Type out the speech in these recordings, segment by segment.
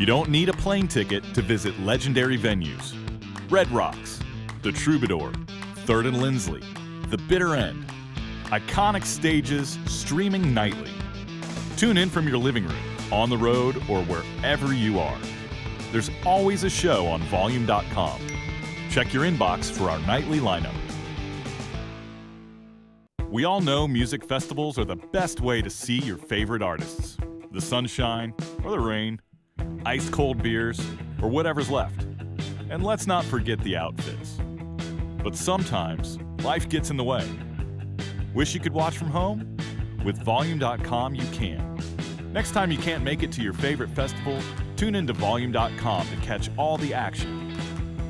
You don't need a plane ticket to visit legendary venues. Red Rocks, the Troubadour, Third and Lindsley, the Bitter End. Iconic stages streaming nightly. Tune in from your living room, on the road, or wherever you are. There's always a show on volume.com. Check your inbox for our nightly lineup. We all know music festivals are the best way to see your favorite artists. The sunshine or the rain, ice-cold beers, or whatever's left. And let's not forget the outfits. But sometimes, life gets in the way. Wish you could watch from home? With Volume.com, you can. Next time you can't make it to your favorite festival, tune into Volume.com to catch all the action.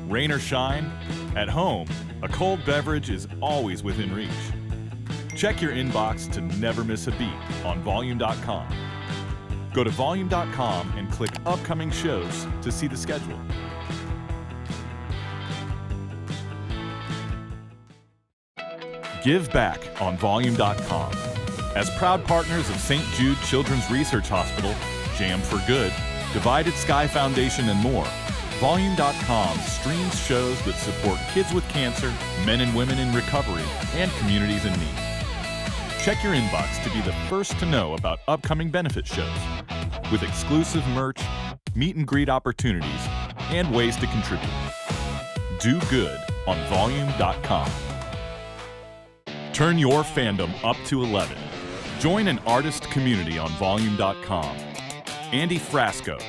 Rain or shine, at home, a cold beverage is always within reach. Check your inbox to never miss a beat on Volume.com. Go to Volume.com and click Upcoming Shows to see the schedule. Give back on Volume.com. As proud partners of St. Jude Children's Research Hospital, Jam for Good, Divided Sky Foundation, and more, Volume.com streams shows that support kids with cancer, men and women in recovery, and communities in need. Check your inbox to be the first to know about upcoming benefit shows, with exclusive merch, meet and greet opportunities, and ways to contribute. Do good on Volume.com. Turn your fandom up to 11. Join an artist community on Volume.com. Andy Frasco,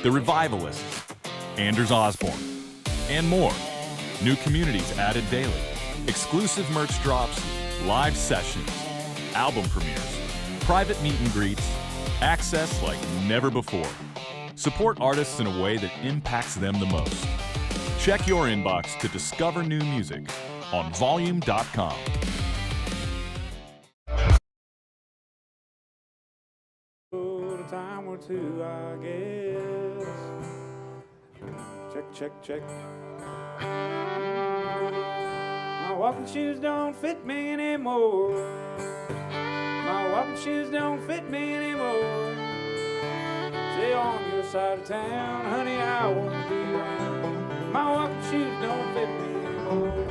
The Revivalists, Anders Osborne, and more. New communities added daily. Exclusive merch drops, live sessions, album premieres, private meet and greets, access like never before. Support artists in a way that impacts them the most. Check your inbox to discover new music on Volume.com. A time or two, I guess. Check. My walking shoes don't fit me anymore. My walking shoes don't fit me anymore. Stay on your side of town, honey, I won't be around. My walking shoes don't fit me anymore.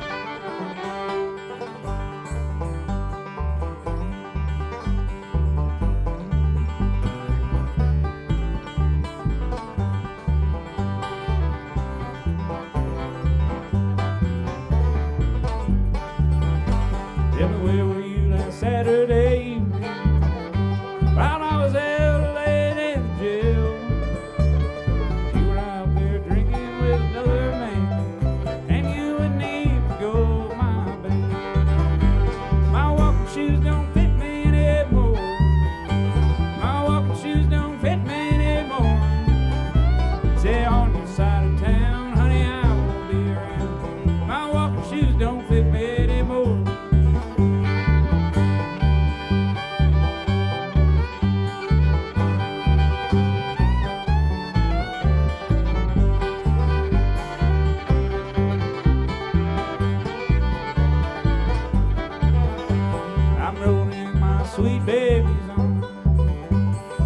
Tell me, where were you last Saturday evening while I was out late in the jail? You were out there drinking with another man, and you wouldn't even go with my band. My walking shoes don't fit me anymore. My walking shoes don't fit me anymore. Stay on your side of town, honey, I won't be around. My walking shoes don't fit me anymore. Sweet baby's arms.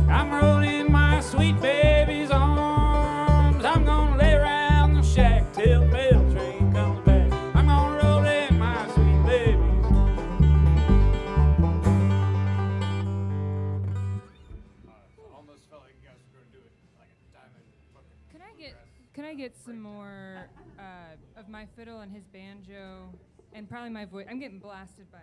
I'm rolling my sweet baby's arms. I'm gonna lay around the shack till the mail train comes back. I'm gonna roll in my sweet baby's arms. Almost felt like you guys were gonna do it like a diamond fucking. Can I get some more of my fiddle and his banjo, and probably my voice? I'm getting blasted by.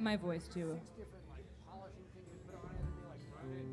my voice too. different like polishing things you put on it, and they like run it,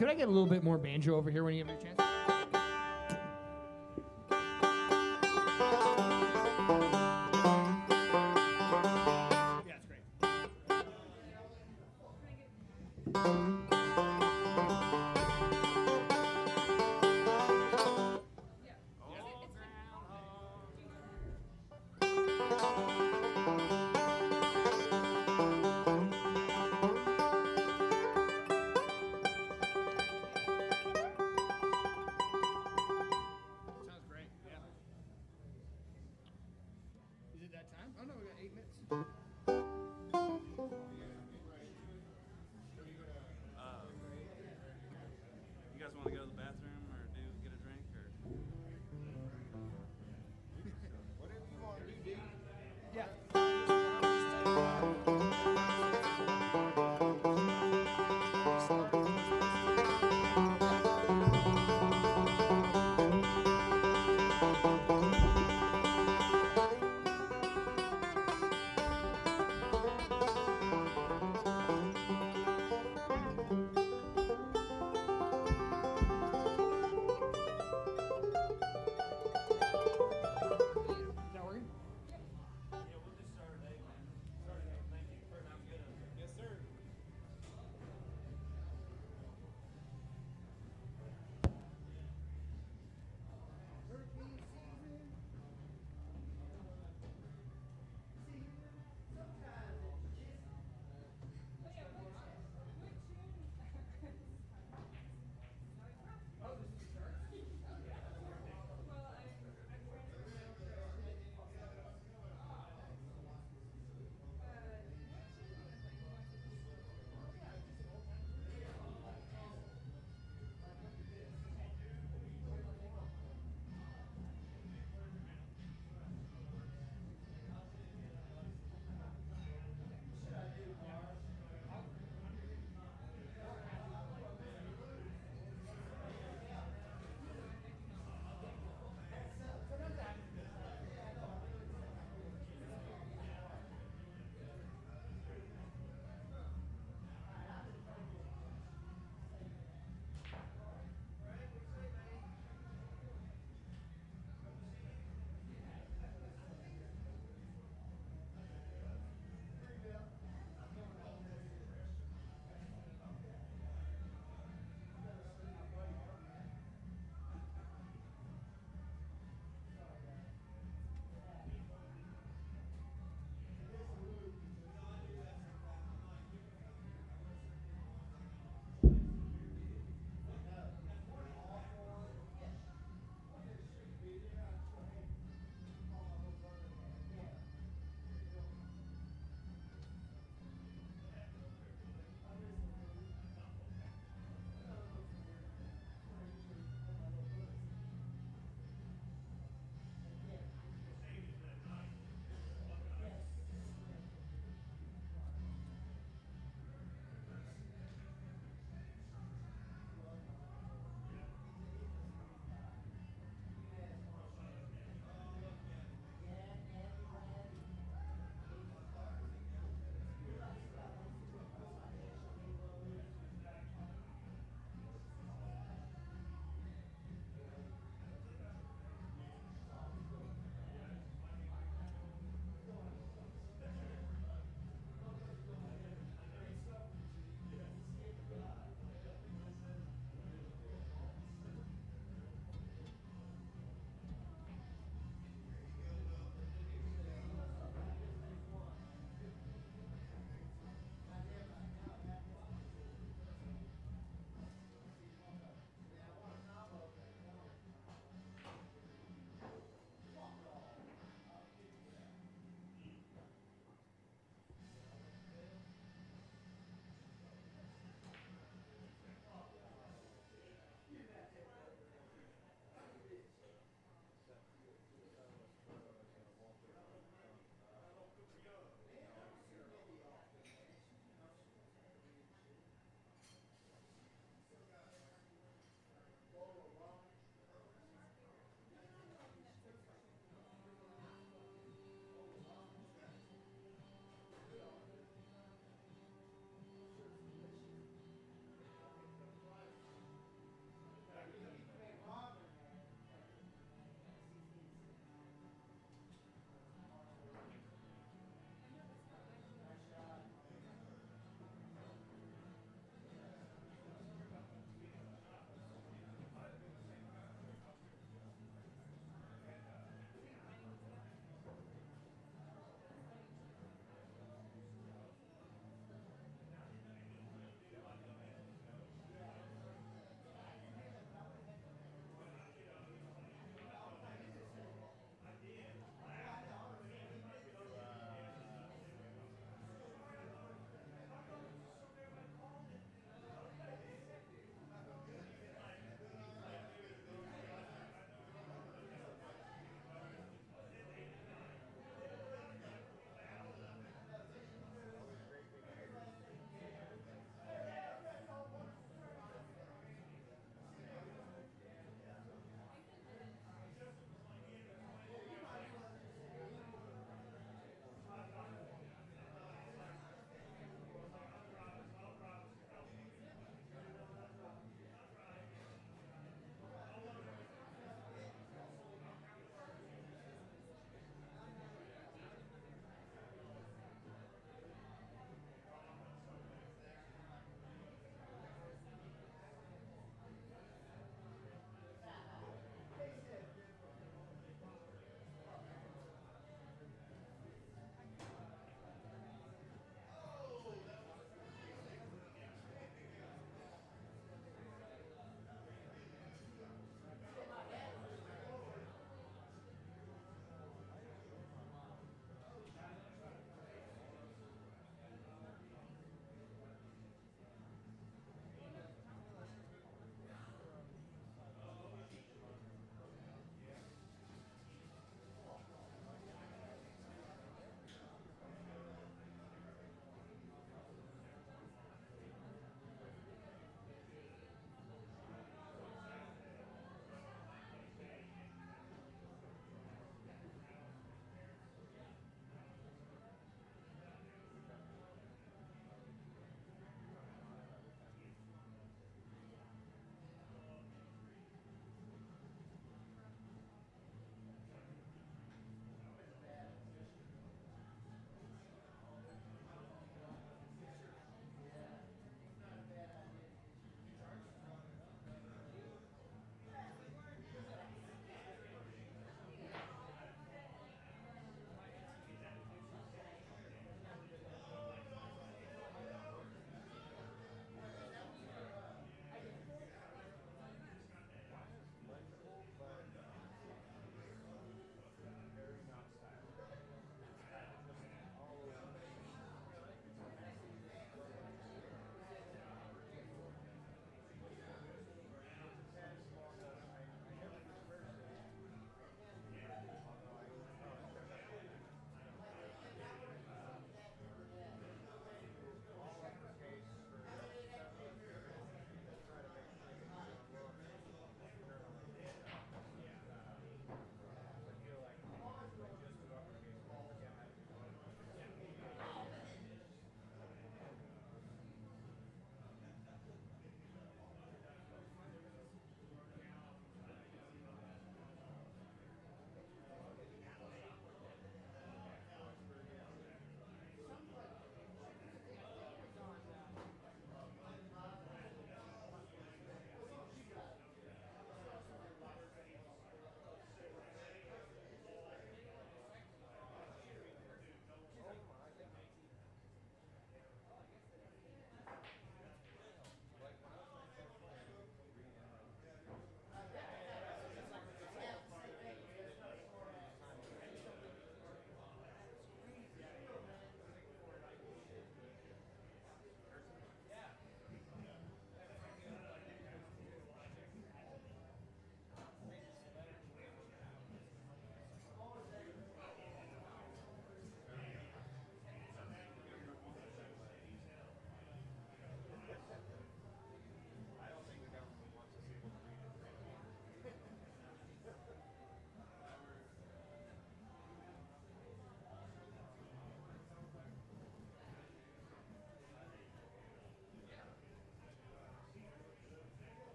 Could I get a little bit more banjo over here when you have your chance? Yeah, it's great.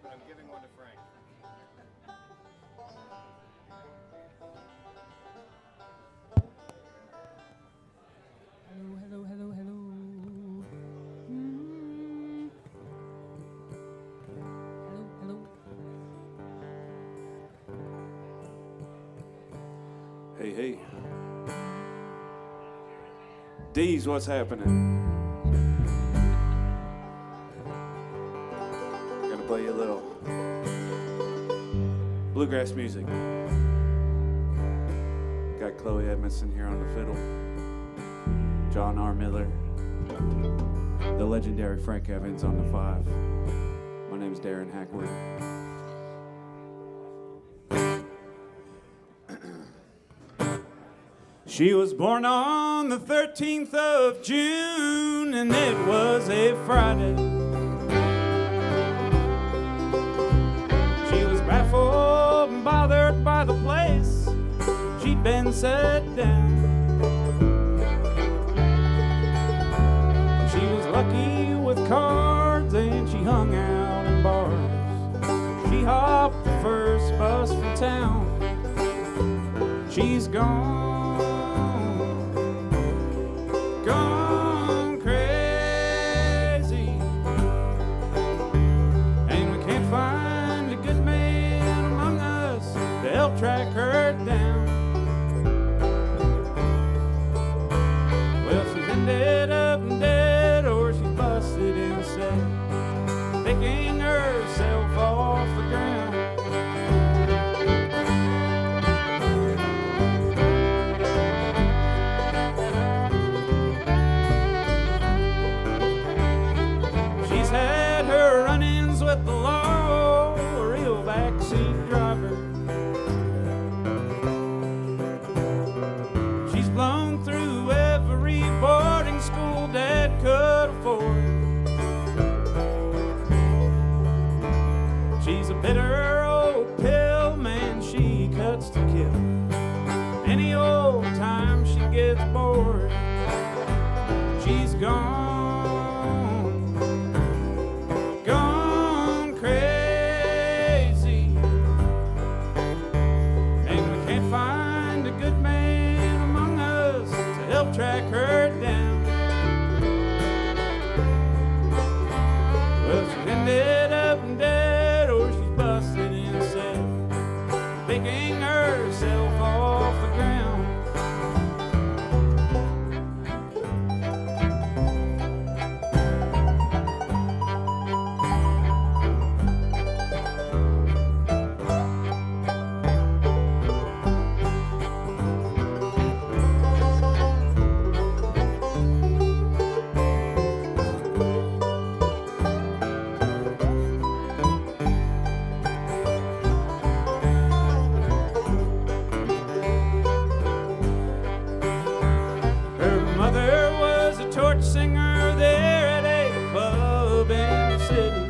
but I'm giving one to Frank. Hello, hello, hello, hello. Hello, hello. Hey, hey. D's, what's happening? Gonna play you a little bluegrass music. Got Chloe Edmondson here on the fiddle, John R. Miller, the legendary Frank Evans on the five. My name's Darrin Hacquard. She was born on the 13th of June, and it was a Friday. She was baffled and bothered by the place she'd been set down. She was lucky with cards, and she hung out in bars. She hopped the first bus from town. She's gone crazy, and we can't find a good man among us to help track her down. Well, she's ended up dead, or she's busted instead, picking herself off the ground. Had her run-ins with the law, a real backseat driver. She's blown through every boarding school Dad could afford. She's a bitter old pill, man, she cuts to kill any old time she gets bored. She's gone crazy, and we can't find a good man among us to help track her down. Well, she's ended up dead, or she's busted instead, picking herself off the ground. Singer there at a club in the city,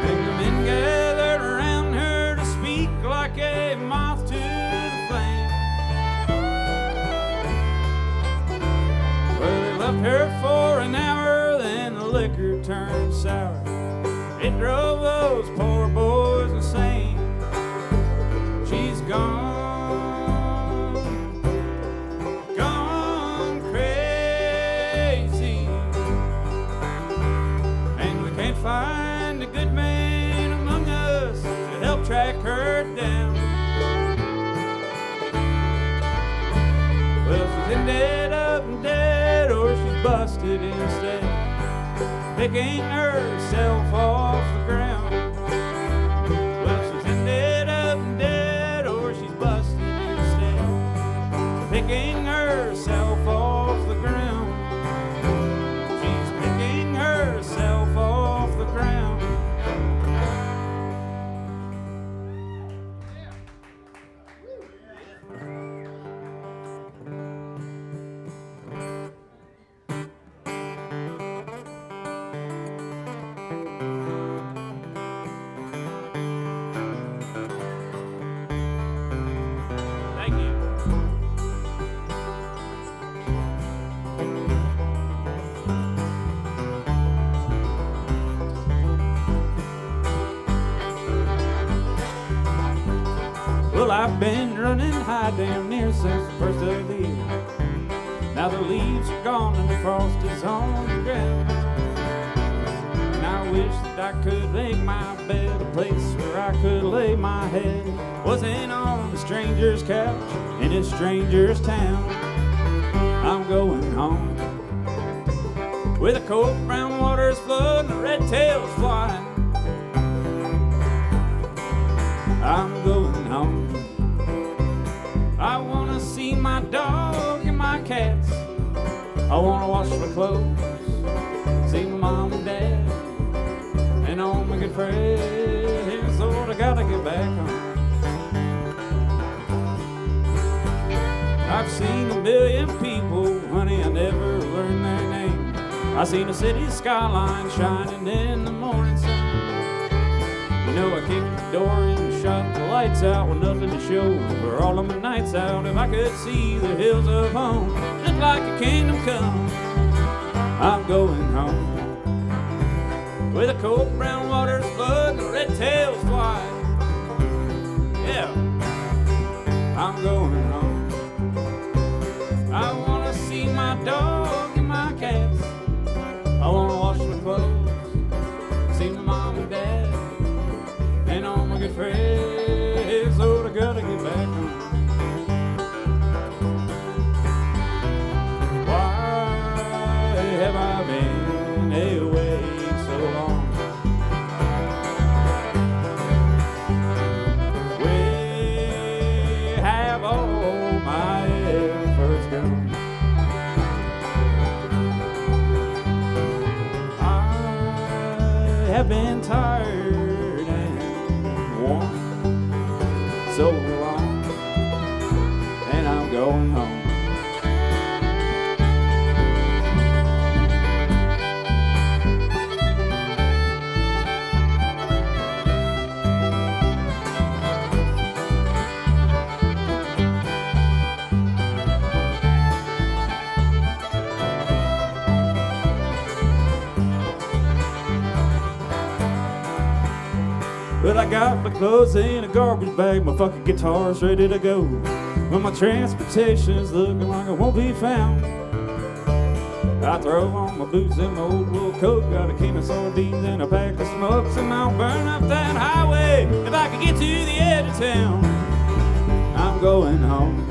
and the men gathered around her to speak like a moth to the flame. Well, they loved her for an hour, then the liquor turned sour. It drove those poor boys insane. She's gone find a good man among us to help track her down. Well, she's ended up dead, or she's busted instead, picking herself off the ground. Well, she's ended up dead, or she's busted instead, picking herself off the ground. She's picking herself off the ground. I've been running high damn near since the first of the year. Now the leaves are gone and the frost is on the ground. And I wish that I could make my bed a place where I could lay my head. Wasn't on a stranger's couch in a stranger's town. I'm going home where the cold brown waters flood and the red tails flying. I'm going home. I wanna see my dog and my cats. I wanna wash my clothes, see my mom and dad, and all my good friends. Lord, I gotta get back home. I've seen a million people, honey, I never learned their name. I seen a city skyline shining in the morning sun. You know, I kicked the door and shut the lights out with nothing to show for all of my nights out. If I could see the hills of home, just like a kingdom come, I'm going home where the cold brown waters flood and the red tails fly. Yeah, I'm going home. I wanna see my dog and my cats. I wanna wash my clothes, see my mom and dad, and all my good friends. Lord, I gotta get back home. Why have I been away so long? Where have all my efforts gone? I have been tired and worn so long, and I'm going home. But I got my clothes in a garbage bag, my fucking guitar's ready to go. But my transportation's looking like it won't be found. I throw on my boots and my old wool coat, got a can of sardines and a pack of smokes, and I'll burn up that highway if I can get to the edge of town. I'm going home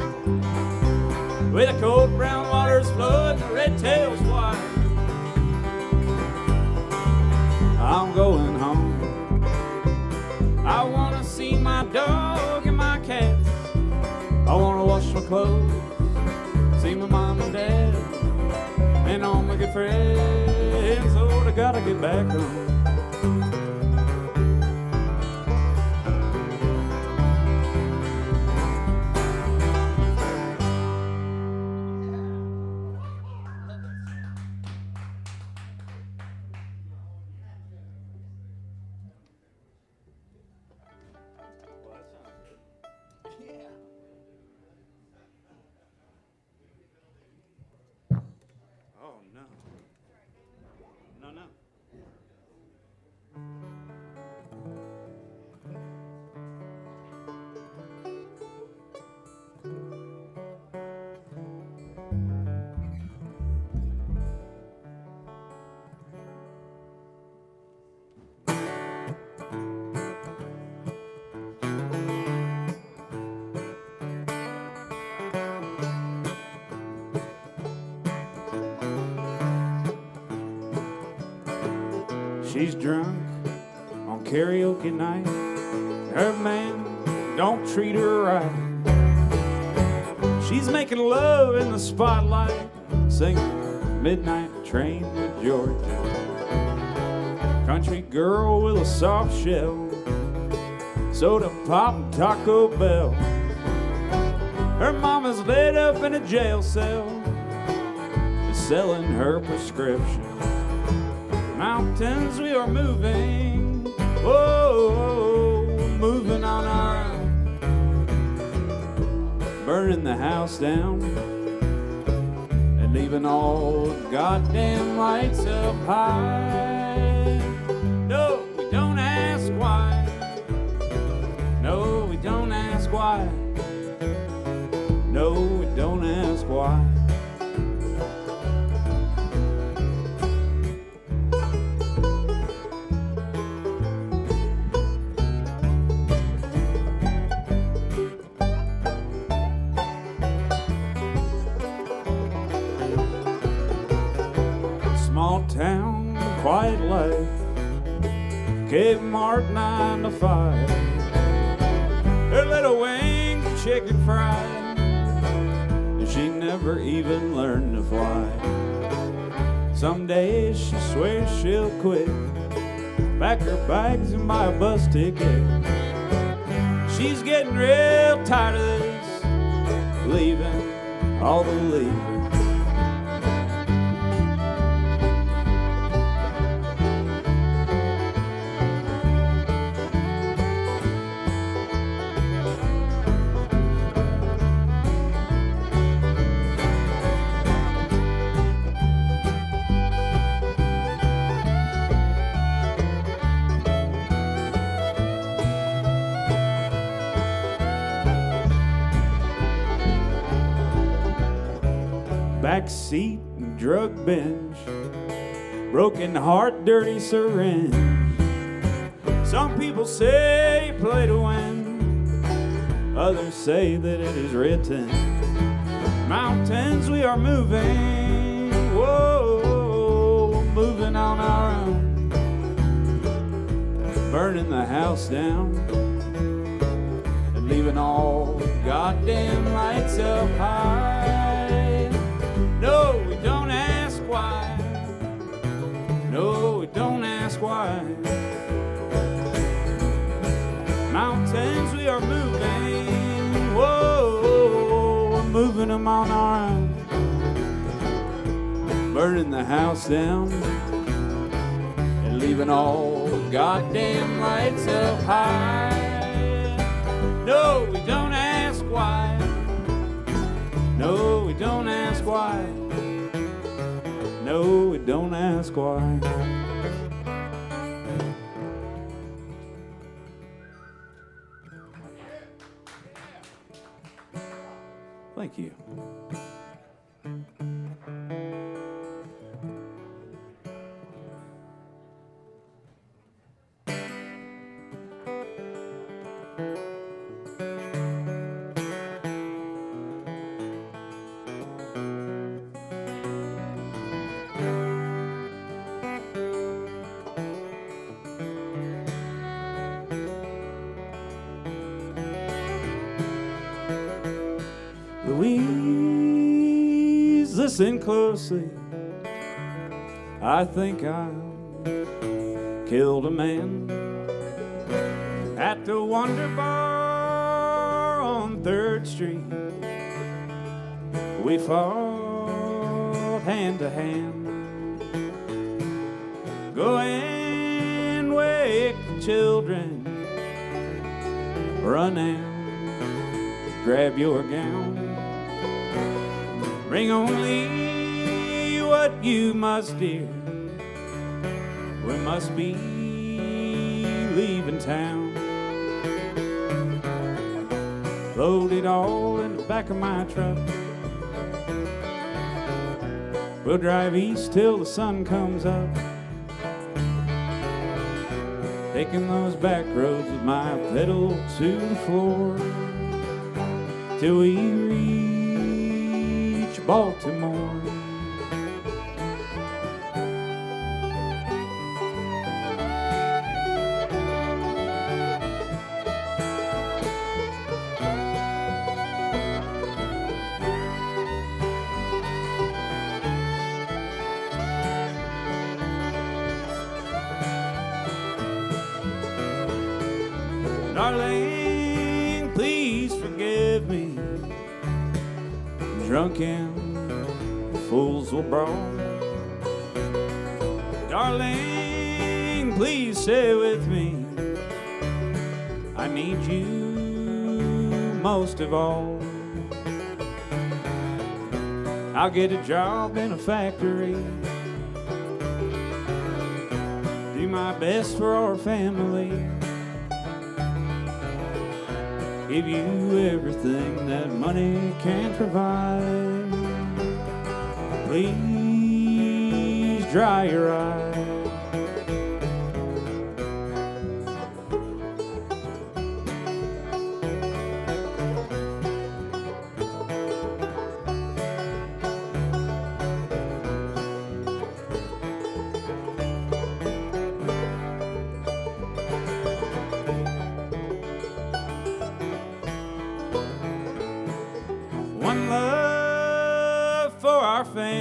where the cold brown waters flood and the red tails fly. I'm going home. I wanna see my dog and my cats. I wanna wash my clothes, see my mom and dad, and all my good friends. Lord, I gotta get back home. Oh, no. No, no. She's drunk on karaoke night. Her man don't treat her right. She's making love in the spotlight, singing Midnight Train to Georgia. Country girl with a soft shell, soda pop and Taco Bell. Her mama's laid up in a jail cell, selling her prescription. Mountains we are moving, whoa, moving on our own. Burning the house down and leaving all the goddamn lights up high. No, we don't ask why. No, we don't ask why. Small town, quiet life, Kate Mart 9 to 5. Her little wing chicken fried, and she never even learned to fly. Some days she swears she'll quit, pack her bags and buy a bus ticket. She's getting real tired of this, leaving all the leavers. Backseat and drug binge, broken heart, dirty syringe. Some people say you play to win, others say that it is written. Mountains we are moving, whoa, moving on our own. Burning the house down and leaving all the goddamn lights up high. No, we don't ask why. No, we don't ask why. Mountains we are moving, whoa, we're moving them on our own. Burning the house down and leaving all the goddamn lights up high. No, we don't ask why. No, we don't ask why. No, we don't ask why. Thank you. Louise, listen closely. I think I killed a man at the Wonder Bar on 3rd Street. We fought hand to hand. Go and wake the children. Run out, grab your gown. Bring only what you must, dear. We must be leaving town. Load it all in the back of my truck. We'll drive east till the sun comes up. Taking those back roads with my pedal to the floor till we reach Baltimore. Darling, please forgive me. Drunken fools will brawl. Darling, please stay with me. I need you most of all. I'll get a job in a factory. Do my best for our family. Give you everything that money can't provide. Please dry your eyes.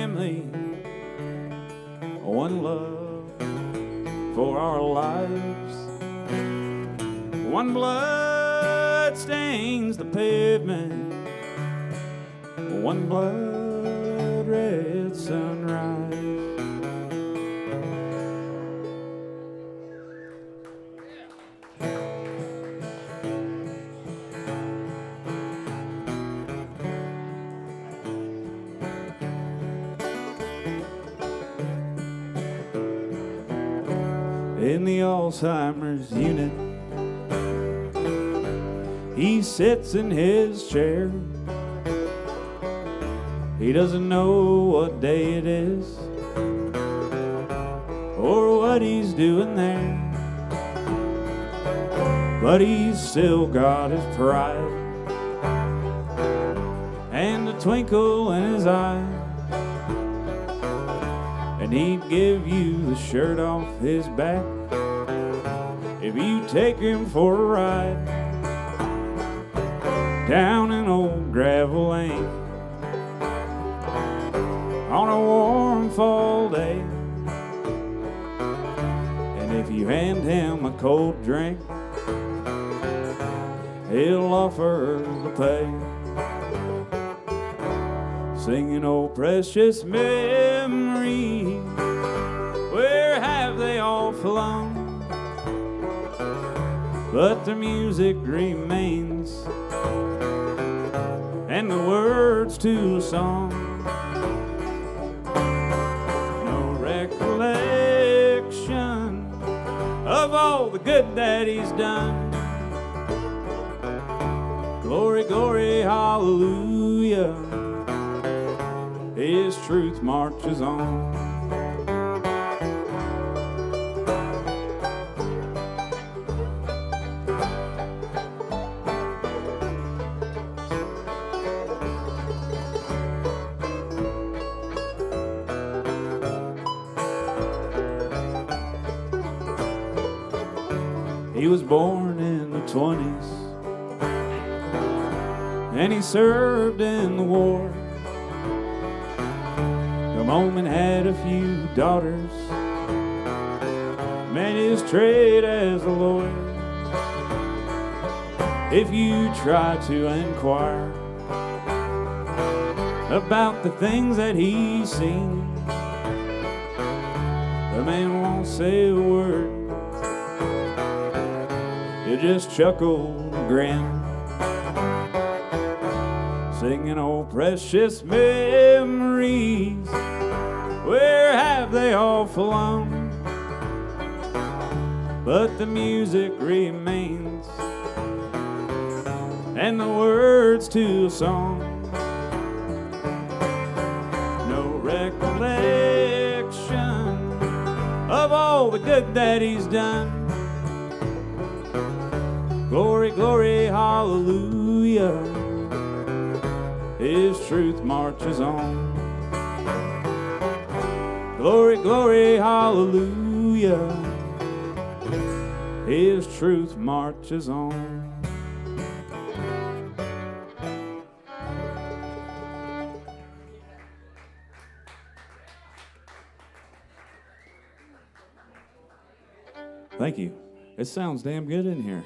family, one love for our lives. One blood stains the pavement, one blood red sunrise. In the Alzheimer's unit, he sits in his chair. He doesn't know what day it is or what he's doing there, but he's still got his pride and a twinkle in his eye. And he'd give you the shirt off his back if you take him for a ride down an old gravel lane on a warm fall day. And if you hand him a cold drink, he'll offer to pay, singing, "Oh, precious memories, where have they all flown?" But the music remains, and the words to a song. No recollection of all the good that he's done. Glory, glory, hallelujah, his truth marches on. He was born in the 20s, and he served in the war. Come home and had a few daughters, made his trade as a lawyer. If you try to inquire about the things that he's seen, the man won't say a word. He'll just chuckle and grin, singing, "Oh, precious memories, where have they all flown?" But the music remains, and the words to a song. No recollection of all the good that he's done. Glory, glory, hallelujah, his truth marches on. Glory, glory, hallelujah, his truth marches on. Thank you. It sounds damn good in here.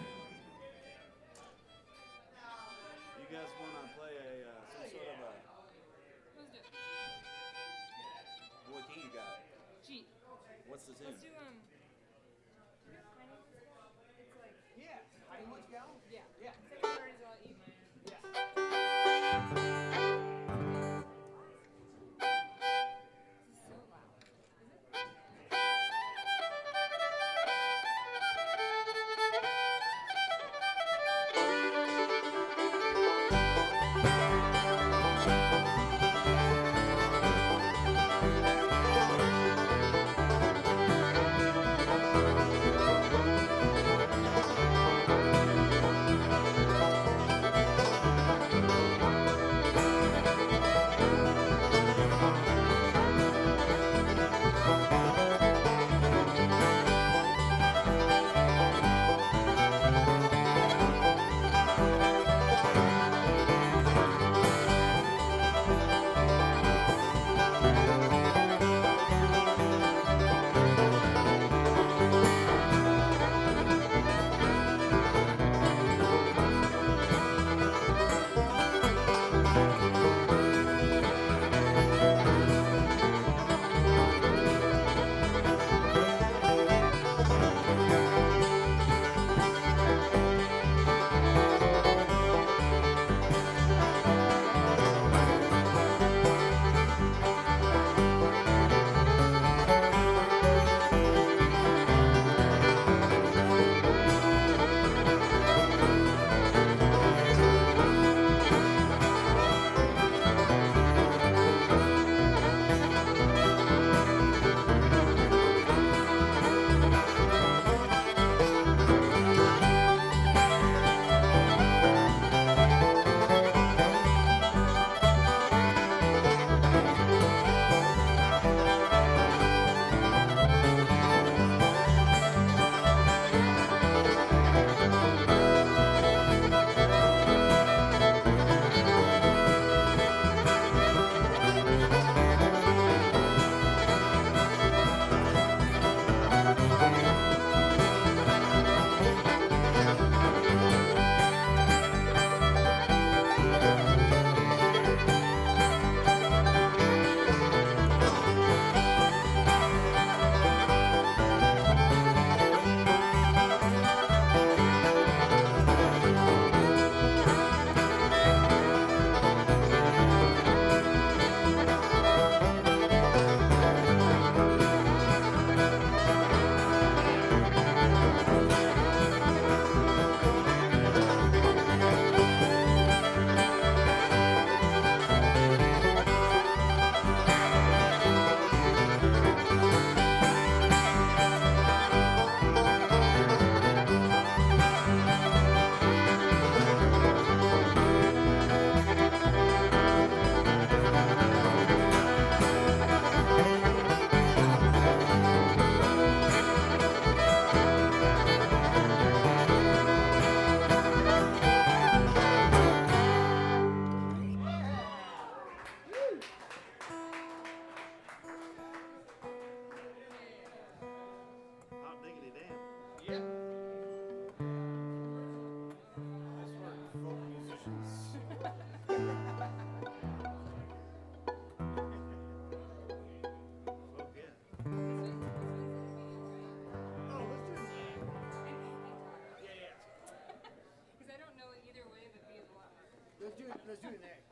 Let's do it next.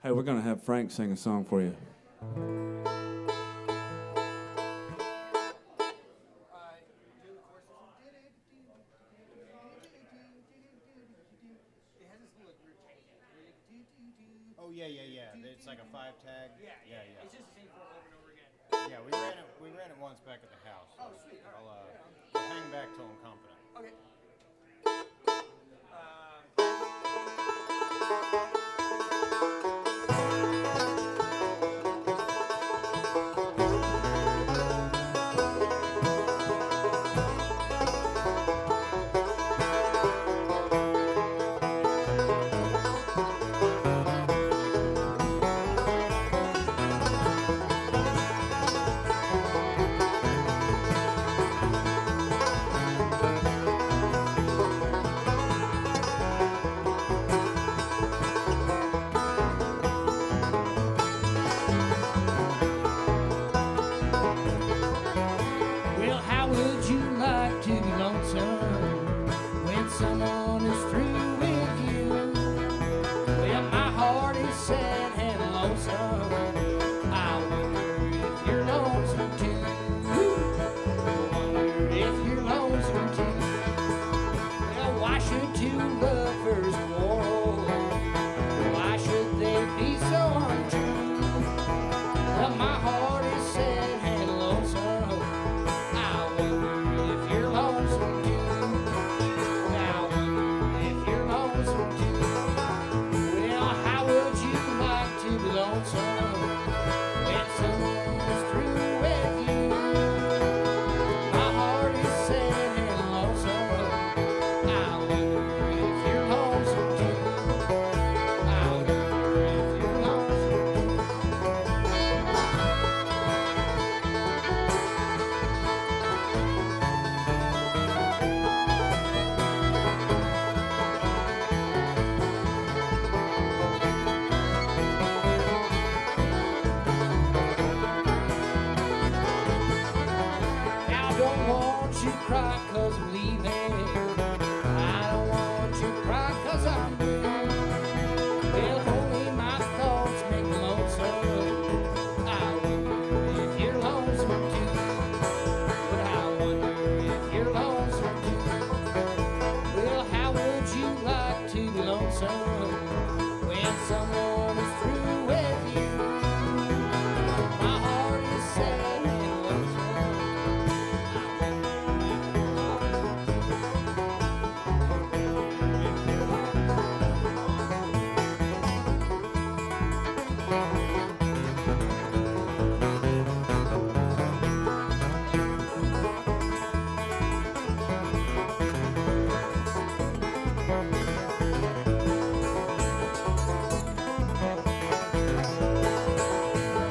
Hey, we're going to have Frank sing a song for you. Oh yeah. It's like a 5 tag. Yeah. It's just the same chord over and over again. Yeah, we ran it once back at the house. Oh, sweet. All right. I'll hang back till I'm confident. Okay. Well, how would you like to be lonesome when someone is through with you? Well, my heart is sad and lonesome. I wonder if you're lonesome too. I wonder if you're lonesome too. Well, why should two lovers quarrel? Why should they be so untrue? Well, my heart is sad and lonesome. I wonder if you're lonesome too. I wonder if you're lonesome too. Well, how would you like to be lonesome when someone's through with you? My heart is sad and lonesome. I wonder if you're lonesome too. I wonder if you're lonesome too. I don't want you to cry 'cause I'm leaving. I don't want you to cry 'cause I'm blue. Well, only my thoughts make me lonesome. I wonder if you're lonesome too. But I wonder if you're lonesome too. Well, how would you like to be lonesome when someone is through with you? My heart is sad and lonesome.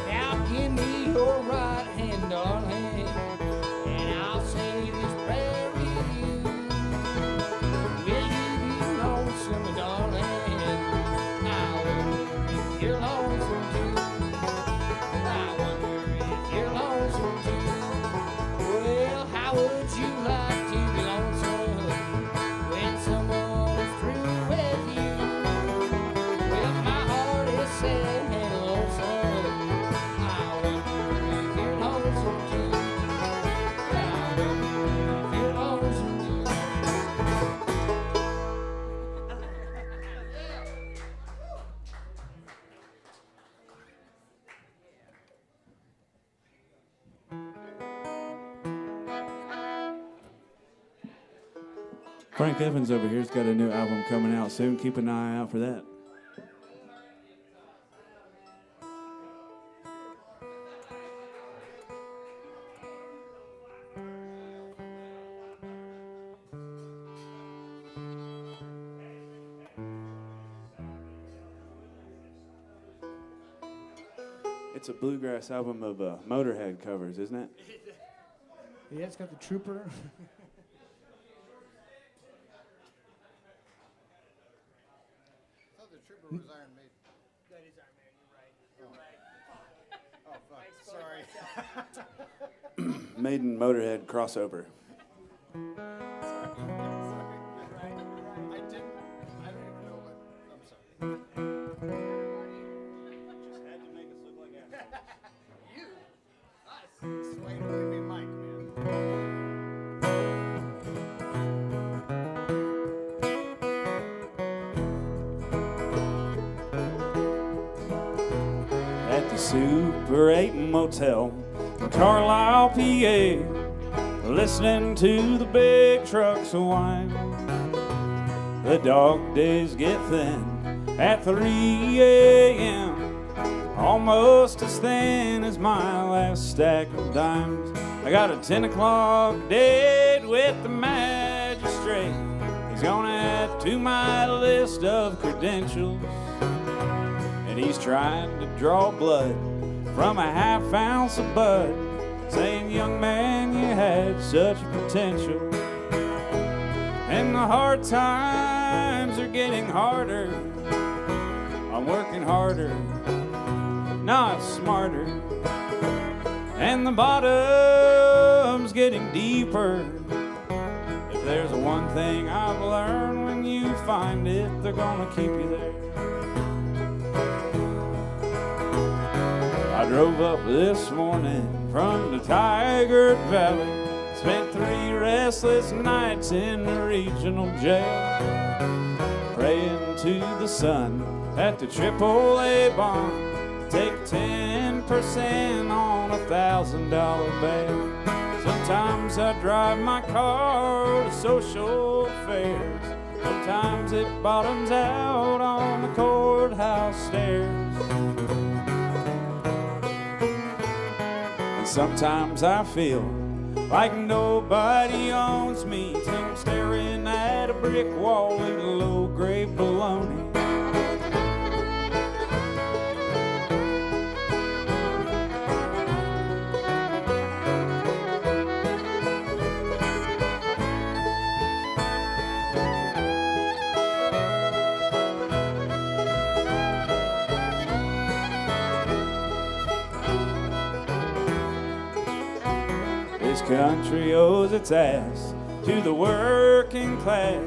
Now give me your right hand, darling, and I'll say this prayer with you. Will you be lonesome, darling? I wonder if you're lonesome too. I wonder if you're lonesome too. Well, how would you like to be lonesome when someone is through with you? Well, my heart is sad and lonesome. I wonder if you're lonesome too. I wonder if you're lonesome too. Frank Evans over here's got a new album coming out soon. Keep an eye out for that. It's a bluegrass album of Motorhead covers, isn't it? Yeah, it's got the Trooper. I thought the Trooper was Iron Maiden. That is Iron Man, you're right. You're right. Oh, fuck. Sorry. Maiden Motorhead crossover. Sorry. Super 8 motel in Carlisle, PA, listening to the big trucks of wine. The dog days get thin at 3 a.m., almost as thin as my last stack of dimes. I got a 10 o'clock date with the magistrate. He's gonna add to my list of credentials, and he's trying to draw blood from a half ounce of bud, saying, young man, you had such potential. And the hard times are getting harder. I'm working harder, not smarter. And the bottom's getting deeper. If there's one thing I've learned, when you find it, they're gonna keep you there. I drove up this morning from the Tiger Valley, spent 3 restless nights in the regional jail, praying to the sun at the AAA bond, take 10% on $1,000 bail. Sometimes I drive my car to social fairs, sometimes it bottoms out on the courthouse stairs. And sometimes I feel like nobody owns me till I'm staring at a brick wall eating low-grade bologna. This country owes its ass to the working class.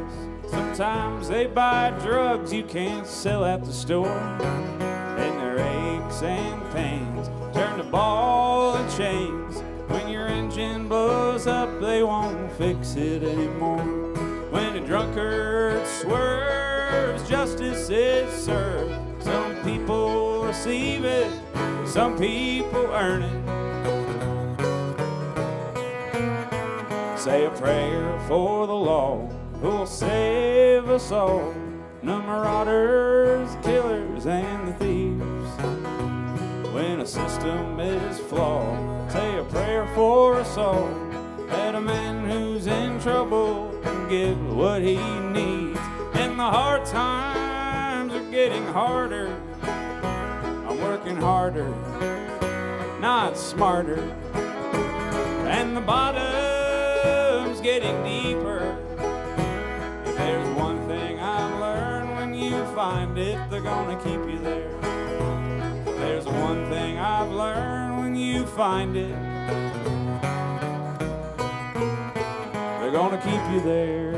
Sometimes they buy drugs you can't sell at the store, and their aches and pains turn to ball and chains. When your engine blows up, they won't fix it anymore. When a drunkard swerves, justice is served. Some people receive it, some people earn it. Say a prayer for the law who'll save us all, the marauders, killers, and the thieves. When a system is flawed, say a prayer for us all, that a man who's in trouble can get what he needs. And the hard times are getting harder. I'm working harder, not smarter. And the bottom's getting deeper. If there's one thing I've learned, when you find it, they're gonna keep you there. If there's one thing I've learned, when you find it, they're gonna keep you there.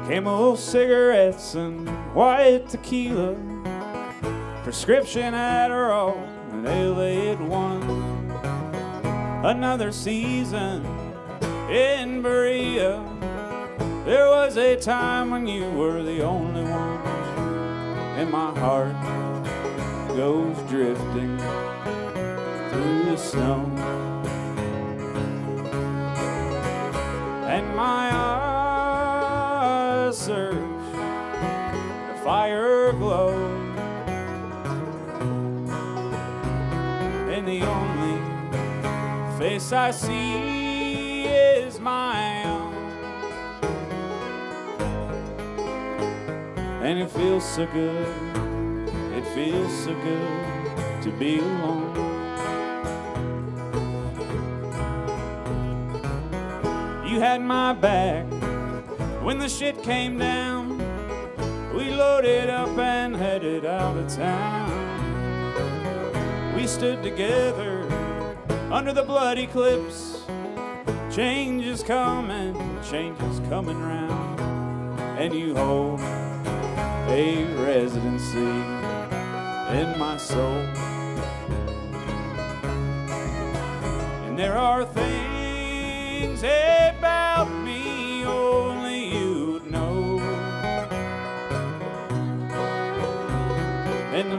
Camel cigarettes and white tequila, prescription Adderall and LA at 1. Another season in Berea. There was a time when you were the only one, and my heart goes drifting through the snow, and my eyes search the fire glow, and the only face I see is my own. And it feels so good, it feels so good to be alone. You had my back when the shit came down. We loaded up and headed out of town. We stood together under the blood eclipse. Change is coming round. And you hold a residency in my soul. And there are things about me only you'd know. And the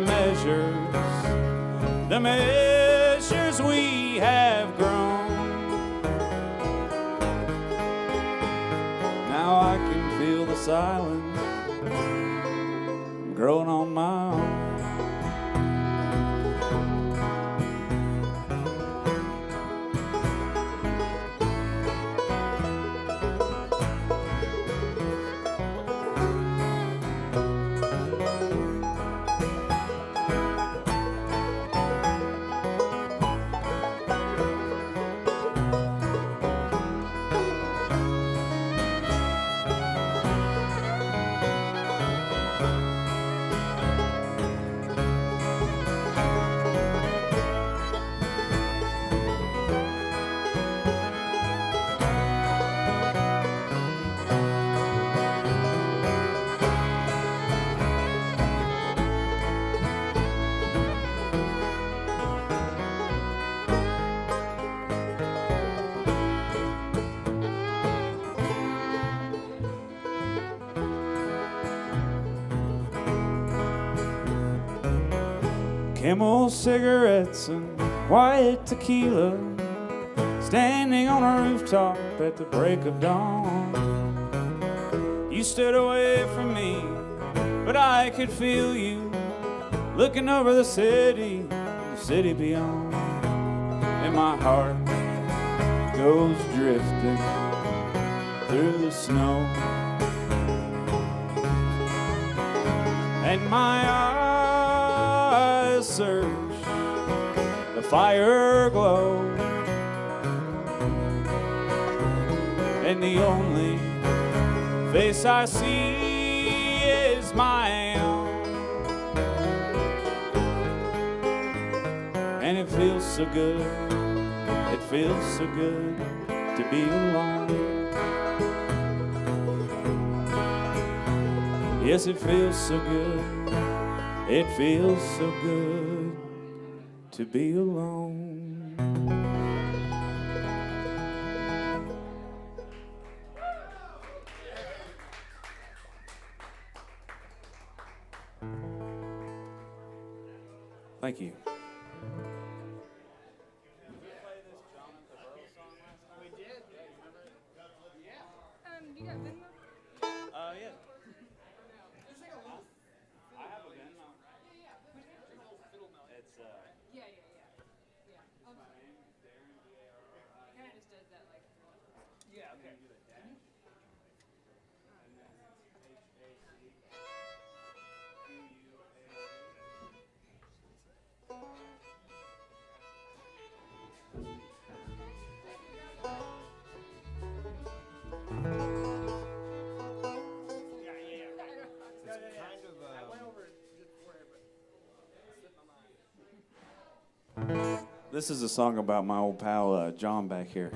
measures we have grown. Now I can feel the silence growing on my own. Camel cigarettes and white tequila, standing on a rooftop at the break of dawn. You stood away from me, but I could feel you looking over the city beyond. And my heart goes drifting through the snow. And my eyes search the fire glow, and the only face I see is my own. And it feels so good, it feels so good to be alone. Yes, it feels so good, it feels so good to be alone. Thank you. You got Venmo? Yeah. I have a Venmo. It's Yeah. My name is Darrin, D-A-R-R-I. Kind of just does that like. yeah, okay. This is a song about my old pal John back here.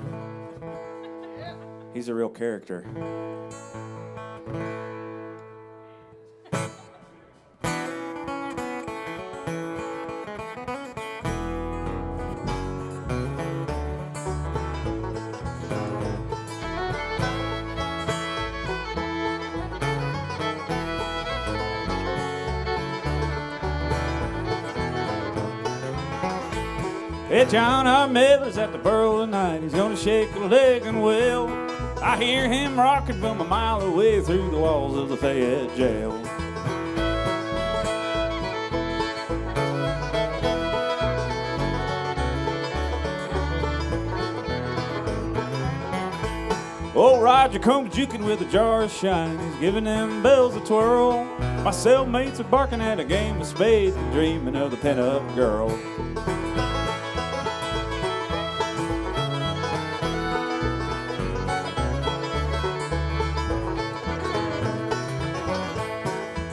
He's a real character. Hey, John, our Miller's at the burrow tonight. He's gonna shake a leg and will. I hear him rocking from a mile away through the walls of the Fayette jail. Old Roger comes juking with a jar of shine. He's giving them bells a twirl. My cellmates are barking at a game of spades and dreaming of the pin-up girl.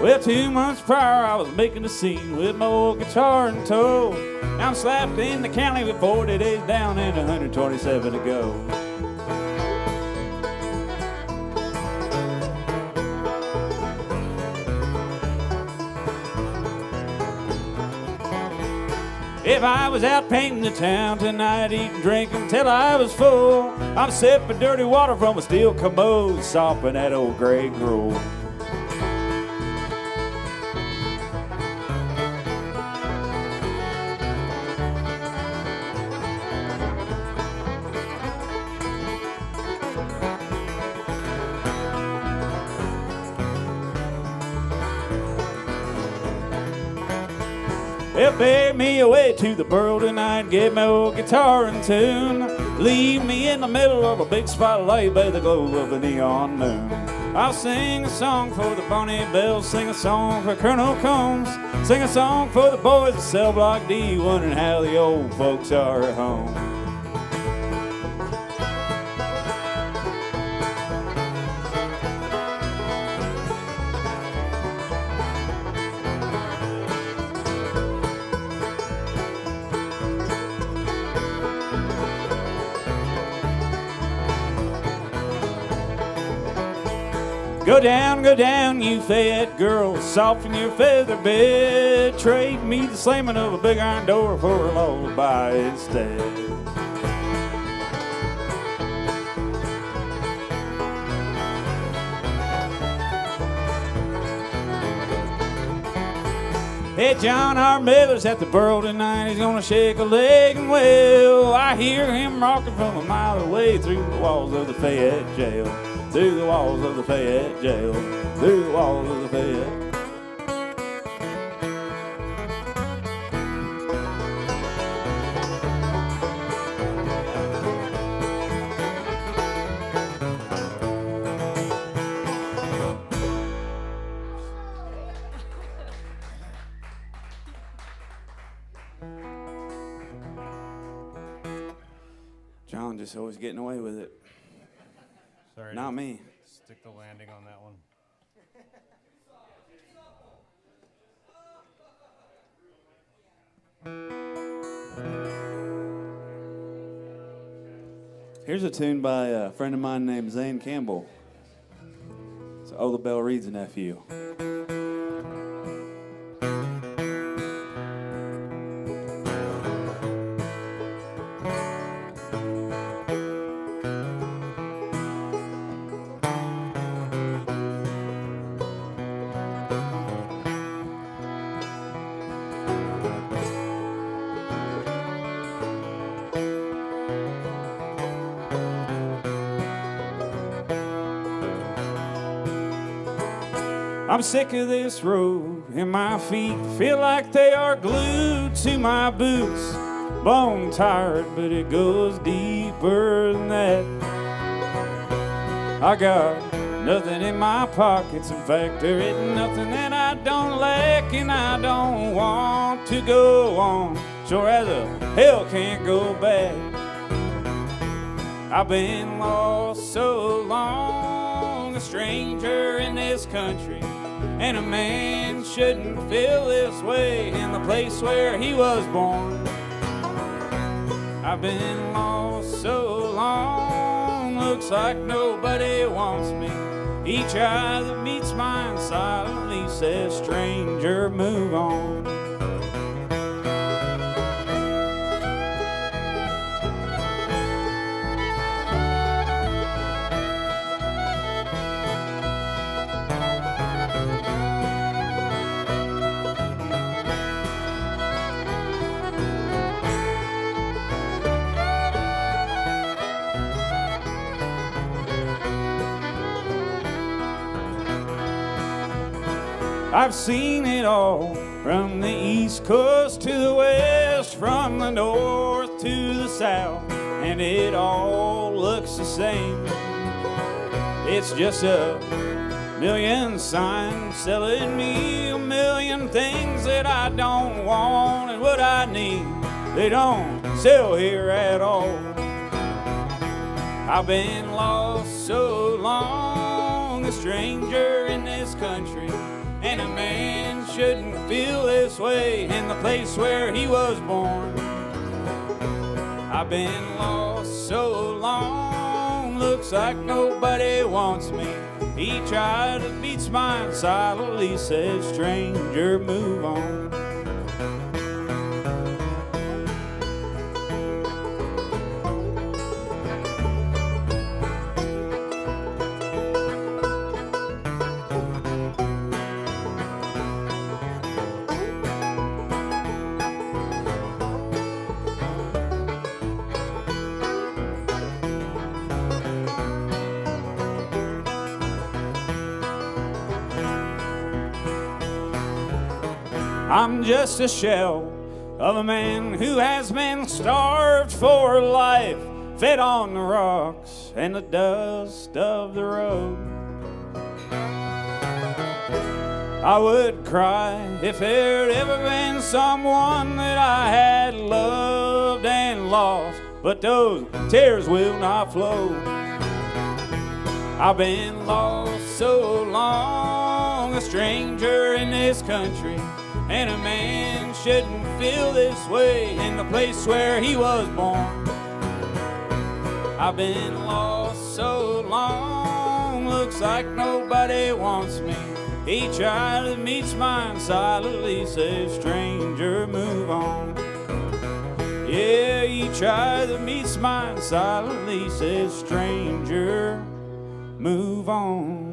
Well, 2 months prior, I was making a scene with my old guitar in tow. Now I'm slapped in the county with 40 days down and 127 to go. If I was out painting the town tonight, eating, drinking till I was full, I'm sipping dirty water from a steel commode, sopping that old gray grove. Well, bear me away to the borough tonight, get my old guitar in tune. Leave me in the middle of a big spotlight by the glow of a neon moon. I'll sing a song for the Bonnie Bells, sing a song for Colonel Combs, sing a song for the boys at Cell Block D, wondering how the old folks are at home. Go down, you Fayette girl, soften your feather bed. Trade me the slamming of a big iron door for a lullaby instead. Hey, John R. Miller's at the borough tonight. He's gonna shake a leg and well, I hear him rocking from a mile away through the walls of the Fayette jail. Through the walls of the Fayette jail, through the walls of the Fayette. John just always getting away with it. Sorry. Not me. Stick the landing on that one. Here's a tune by a friend of mine named Zane Campbell. It's Oh, the Bell Reads a Nephew. I'm sick of this road, and my feet feel like they are glued to my boots. Bone tired, but it goes deeper than that. I got nothing in my pockets. In fact, there isn't nothing that I don't lack, and I don't want to go on. Sure as a hell can't go back. I've been lost so long, a stranger in this country. And a man shouldn't feel this way in the place where he was born. I've been lost so long, looks like nobody wants me. Each eye that meets mine silently says, stranger, move on. I've seen it all, from the East Coast to the West, from the North to the South, and it all looks the same. It's just a million signs selling me a million things that I don't want, and what I need, they don't sell here at all. I've been lost so long, a stranger in this country. and a man shouldn't feel this way in the place where he was born. I've been lost so long, looks like nobody wants me. He tried to beat mine silently, said, stranger, move on. I'm just a shell of a man who has been starved for life, fed on the rocks and the dust of the road. I would cry if there'd ever been someone that I had loved and lost, but those tears will not flow. I've been lost so long, a stranger in this country, and a man shouldn't feel this way in the place where he was born. I've been lost so long, looks like nobody wants me. He tried to meet mine silently, says, stranger, move on. Yeah, he tried to meet mine silently, says, stranger, move on.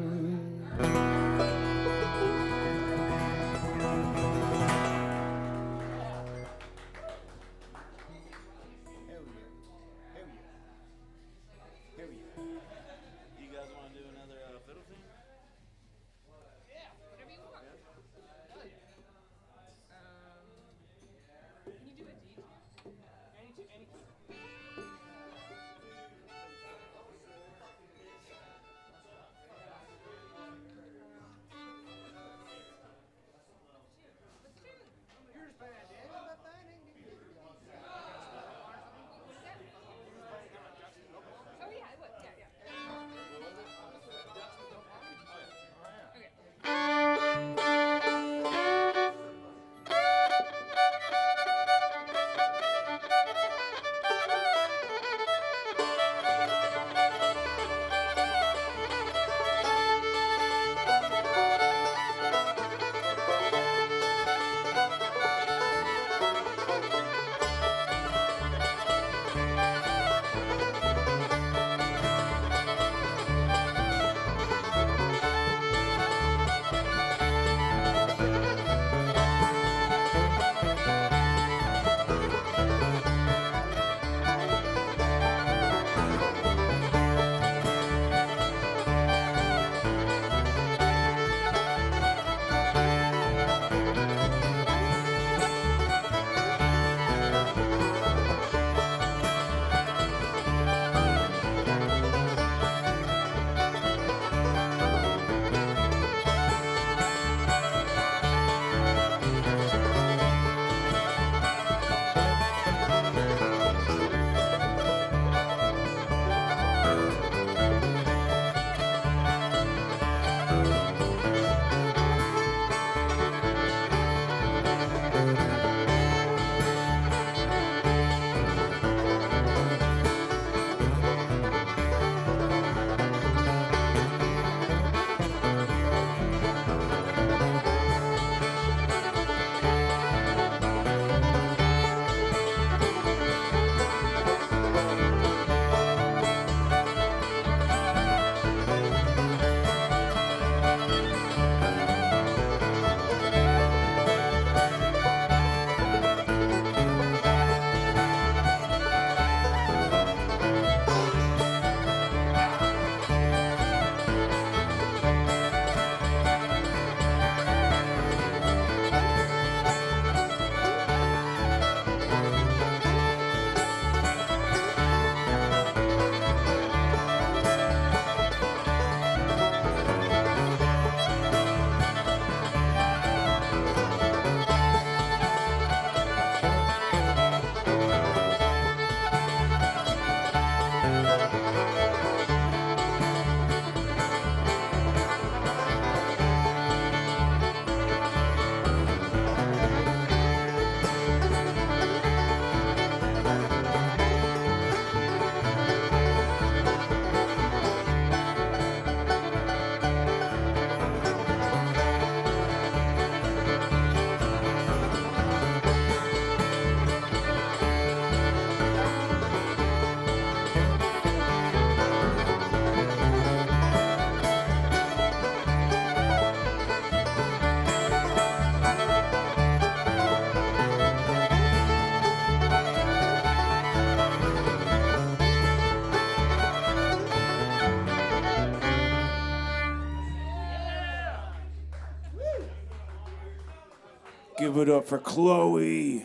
Give it up for Chloe. During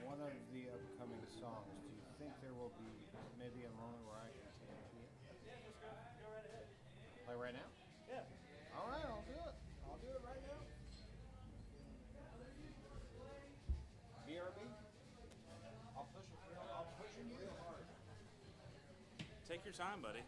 one of the upcoming songs, do you think there will be maybe a moment where I can take a key? Like right now? Yeah. All right, I'll do it. I'll do it right now. BRB? I'll push it. I'll push it real hard. Take your time, buddy.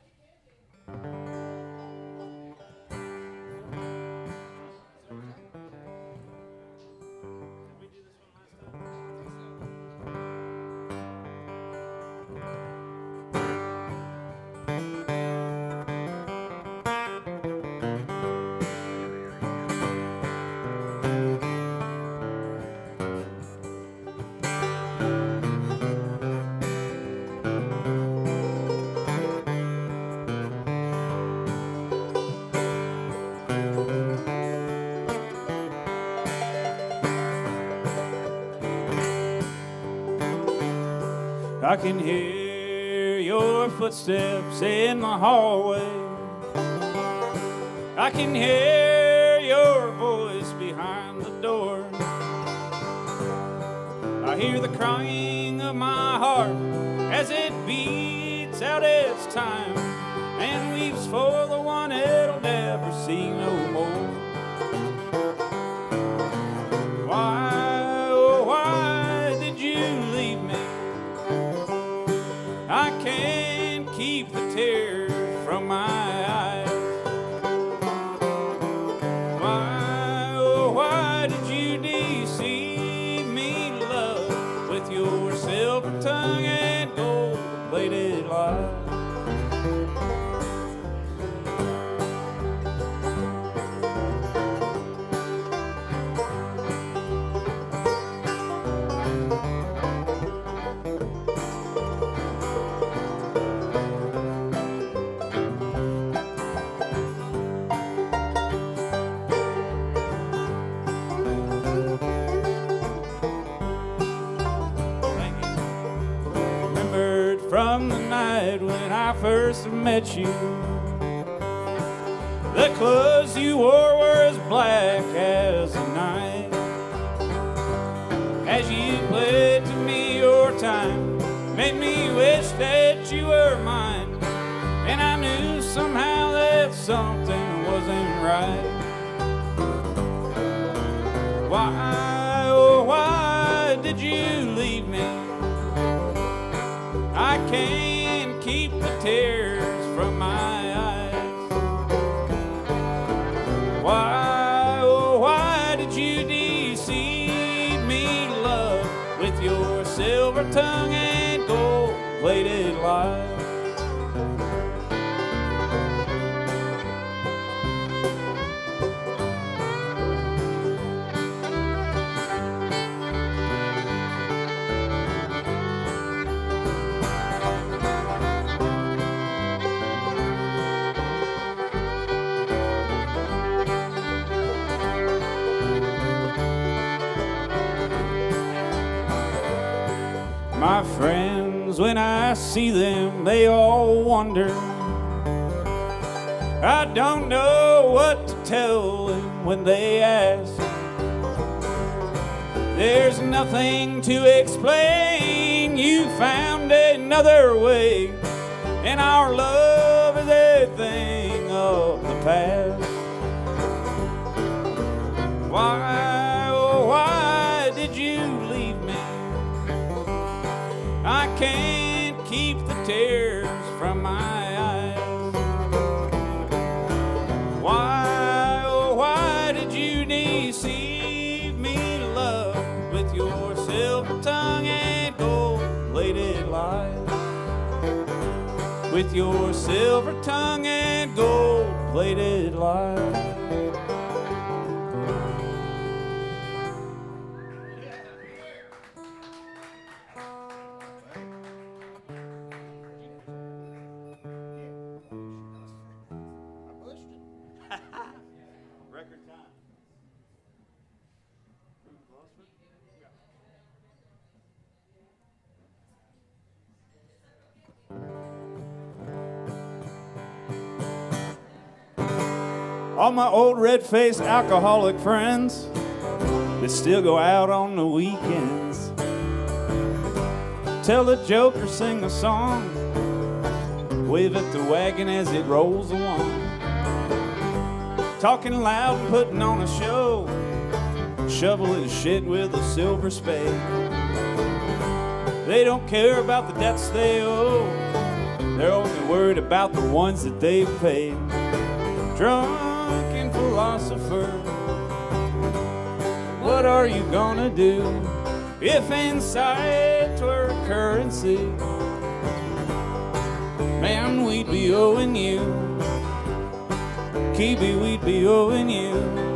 I can hear your footsteps in the hallway. I can hear your voice behind the door. I hear the crying of my heart as it beats out its time and weeps for the one it'll never see no more. Why, oh why did you leave me? I can't keep the tears from my eyes. Why, oh why did you deceive me, love, with your silver tongue and gold-plated lies? From the night when I first met you, the clothes you wore were as black as the night. As you played to me your time, made me wish that you were mine. And I knew somehow that something wasn't right. Why, oh why did you leave me? I can't keep the tears from my eyes. Why, oh why did you deceive me, love, with your silver tongue and gold-plated lies? My friends, when I see them, they all wonder. I don't know what to tell them when they ask. There's nothing to explain. You found another way, and our love is a thing of the past. Why, oh why did you leave me? I can't keep the tears from my eyes. Why, oh why did you deceive me, love, with your silver tongue and gold-plated lies? With your silver tongue and gold-plated lies. All my old red-faced alcoholic friends that still go out on the weekends. Tell a joke or sing a song, wave at the wagon as it rolls along. Talking loud and putting on a show, shoveling shit with a silver spade. They don't care about the debts they owe, they're only worried about the ones that they've paid. Drunken philosopher, what are you gonna do if insight were a currency? Man, we'd be owing you. Kiwi, we'd be owing you.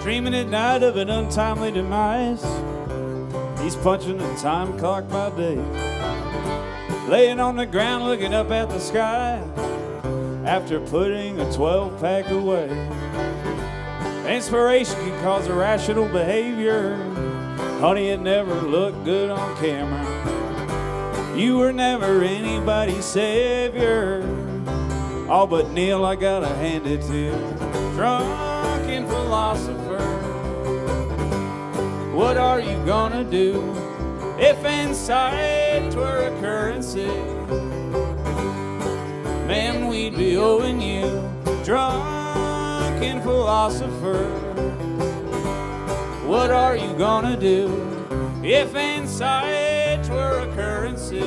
Dreaming at night of an untimely demise, he's punching the time clock by day. Laying on the ground looking up at the sky after putting a 12-pack away. Inspiration can cause irrational behavior. Honey, it never looked good on camera. You were never anybody's savior. All but Neil, I gotta hand it to you. Drunken philosopher, what are you gonna do if insight were a currency? Man, we'd be owing you. Drunken philosopher, what are you gonna do if insight were a currency?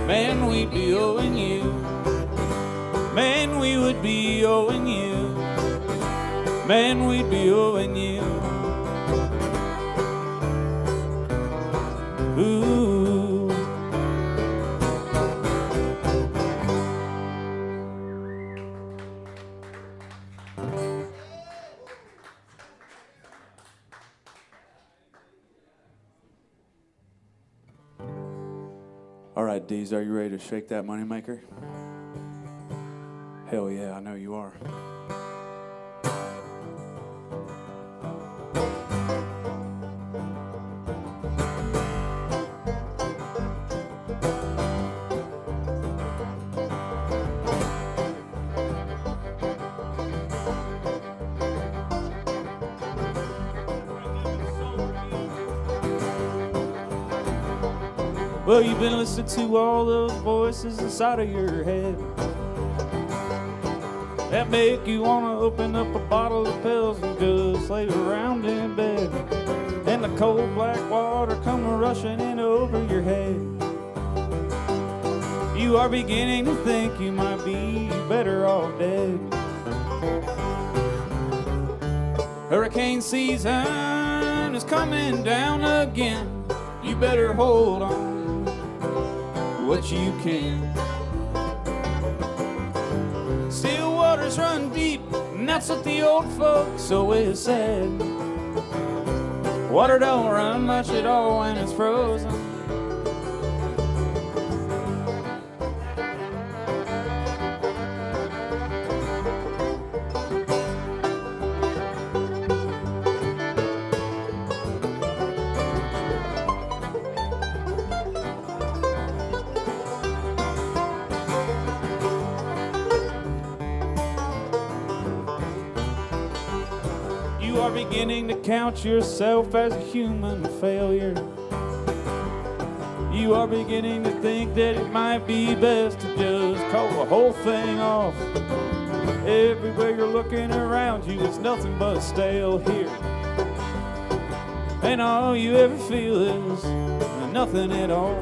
Man, we'd be owing you. Man, we would be owing you. Man, we'd be owing you. Ooh. All right, Deez, are you ready to shake that moneymaker? Hell yeah, I know you are. Well, you've been listening to all those voices inside of your head that make you want to open up a bottle of pills and just lay around in bed. And the cold black water come rushing in over your head. You are beginning to think you might be better off dead. Hurricane season is coming down again. You better hold on what you can. Still waters run deep, and that's what the old folks always said. Water don't run much at all when it's frozen. You are beginning to count yourself as a human failure. You are beginning to think that it might be best to just call the whole thing off. Everywhere you're looking around you, it's nothing but stale here. And all you ever feel is nothing at all.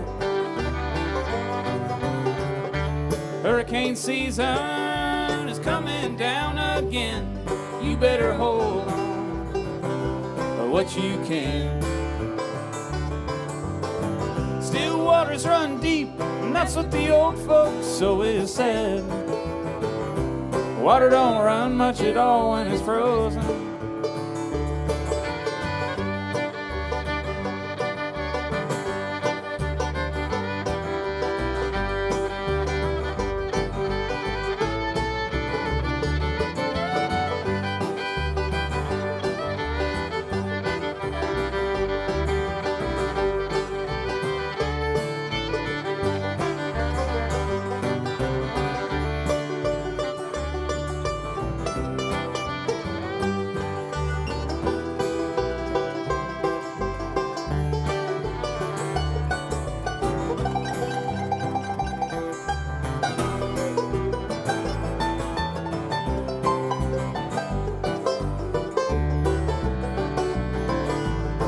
Hurricane season is coming down again. You better hold on what you can. Still waters run deep, and that's what the old folks always said. Water don't run much at all when it's frozen.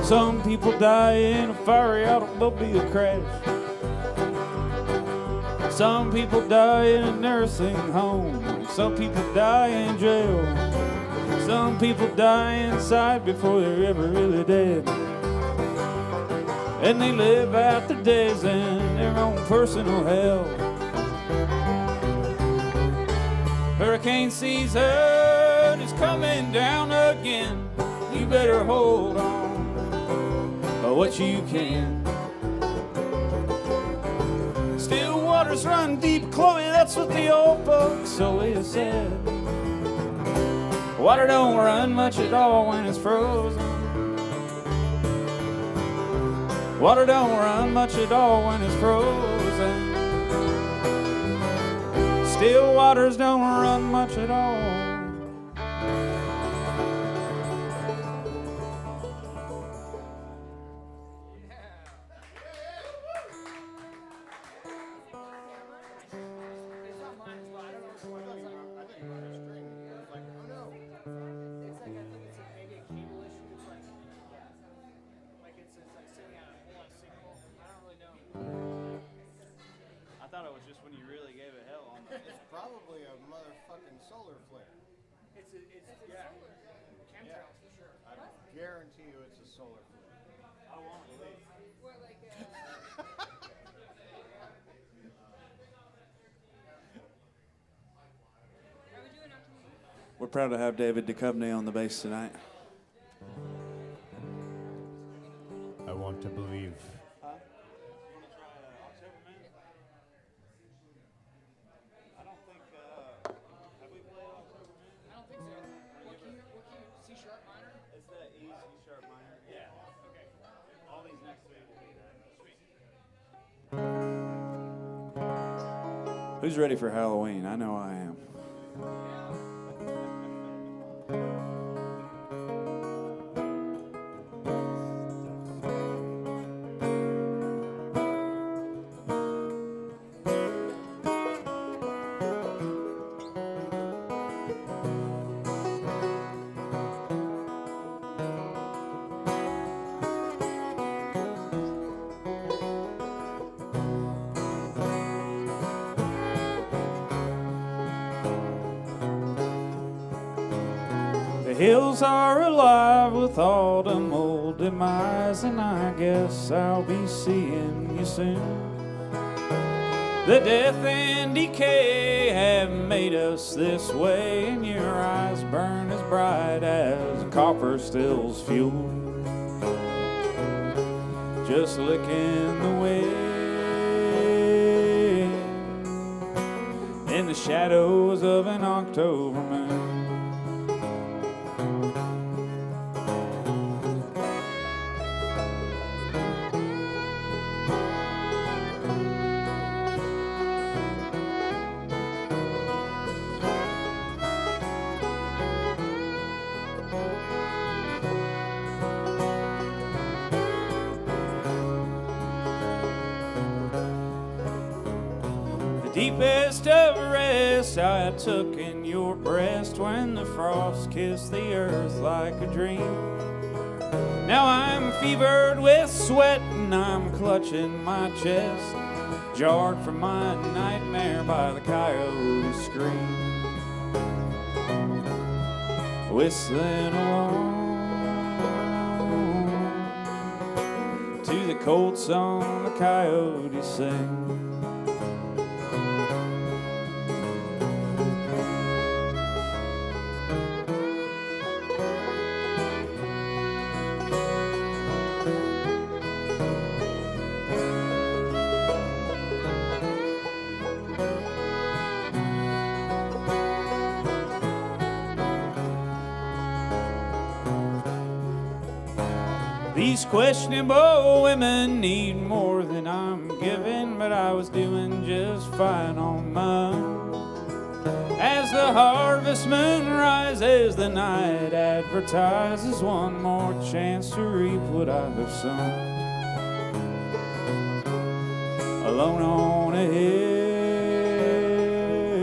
Some people die in a fiery automobile crash. Some people die in a nursing home. Some people die in jail. Some people die inside before they're ever really dead. And they live out their days in their own personal hell. Hurricane season is coming down again. You better hold on what you can. Still waters run deep, Chloe, that's what the old folks always said. Water don't run much at all when it's frozen. Water don't run much at all when it's frozen. Still waters don't run much at all. Probably a motherfucking solar flare. It's yeah. Chemtrails for sure. I guarantee you it's a solar flare. I won't believe. What, like Are we doing October? We're proud to have David Duchovny on the bass tonight. I want to believe. Who's ready for Halloween? I know I am. The hills are alive with autumn old demise, and I guess I'll be seeing you soon. The death and decay have made us this way, and your eyes burn as bright as copper stills fuel. Just licking the wind in the shadows of an October moon. Deepest of rest I took in your breast when the frost kissed the earth like a dream. Now I'm fevered with sweat and I'm clutching my chest, jarred from my nightmare by the coyote scream, whistling along to the cold song the coyotes sing. These questionable women need more than I'm giving, but I was doing just fine on mine. As the harvest moon rises, the night advertises one more chance to reap what I have sown. Alone on a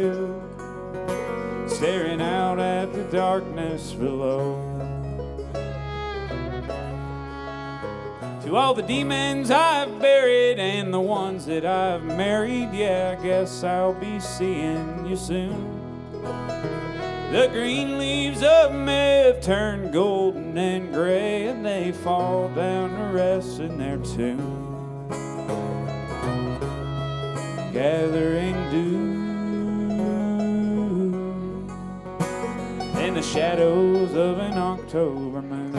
hill, staring out at the darkness below. To all the demons I've buried and the ones that I've married, yeah, I guess I'll be seeing you soon. The green leaves of May have turned golden and gray, and they fall down to rest in their tomb. Gathering dew in the shadows of an October moon.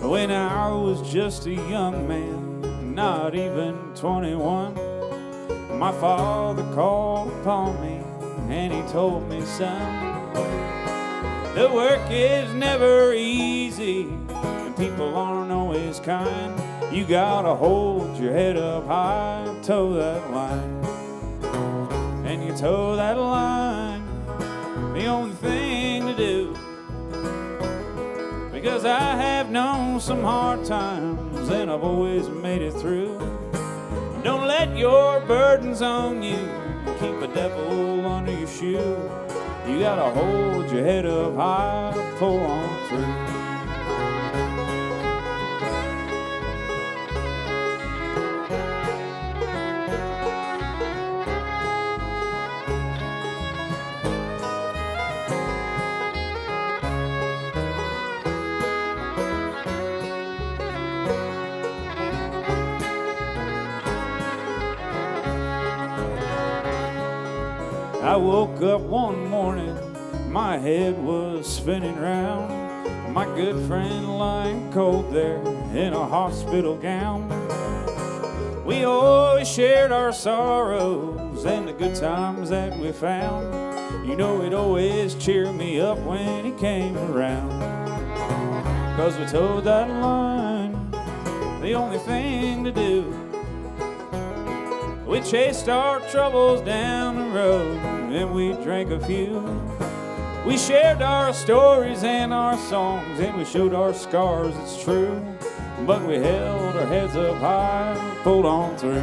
When I was just a young man, not even 21, my father called upon me and he told me, son, the work is never easy and people aren't always kind. You gotta hold your head up high and toe that line. And you toe that line, the only thing to do. Because I have known some hard times and I've always made it through. Don't let your burdens on you keep a devil under your shoe. You gotta hold your head up high, pull on through. I woke up one morning, my head was spinning round. My good friend lying cold there in a hospital gown. We always shared our sorrows and the good times that we found. You know it always cheered me up when he came around. 'Cause we toed that line, the only thing to do. We chased our troubles down the road and we drank a few. We shared our stories and our songs and we showed our scars, it's true. But we held our heads up high, pulled on through.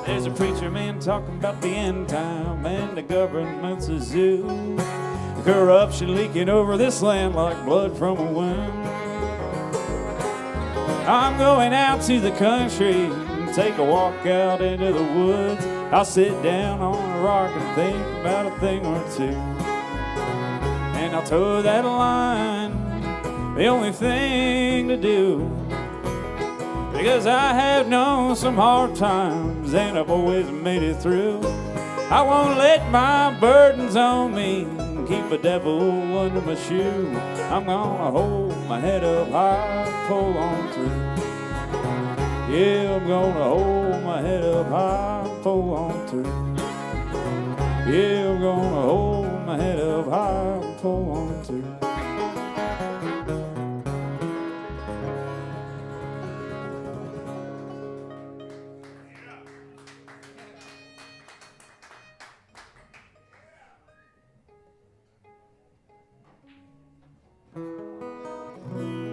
There's a preacher man talking about the end time and the government's a zoo. Corruption leaking over this land like blood from a wound. I'm going out to the country and take a walk out into the woods. I'll sit down on a rock and think about a thing or two. And I'll toe that line, the only thing to do. Because I have known some hard times and I've always made it through. I won't let my burdens on me keep a devil under my shoe. I'm gonna hold my head up high, pull on through. Yeah, I'm gonna hold my head up high, pull on through. Yeah, I'm gonna hold my head up high, pull on through.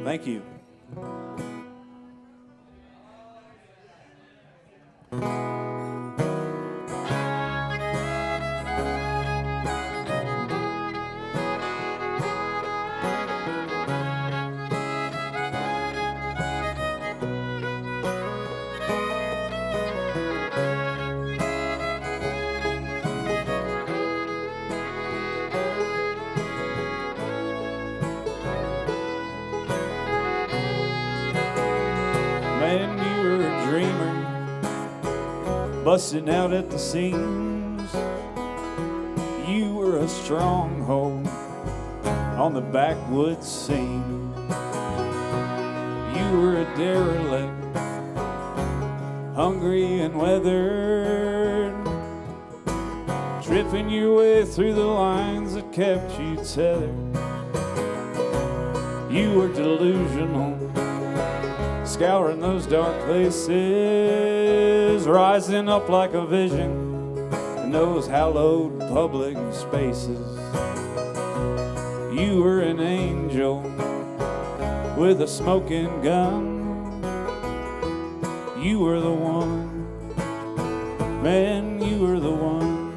Thank you. Man, you were a dreamer, busting out at the seams. You were a stronghold on the backwoods scene. You were a derelict, hungry and weathered, tripping your way through the lines that kept you tethered. You were delusional, scouring those dark places, rising up like a vision in those hallowed public spaces. You were an angel with a smoking gun. You were the one, man, you were the one.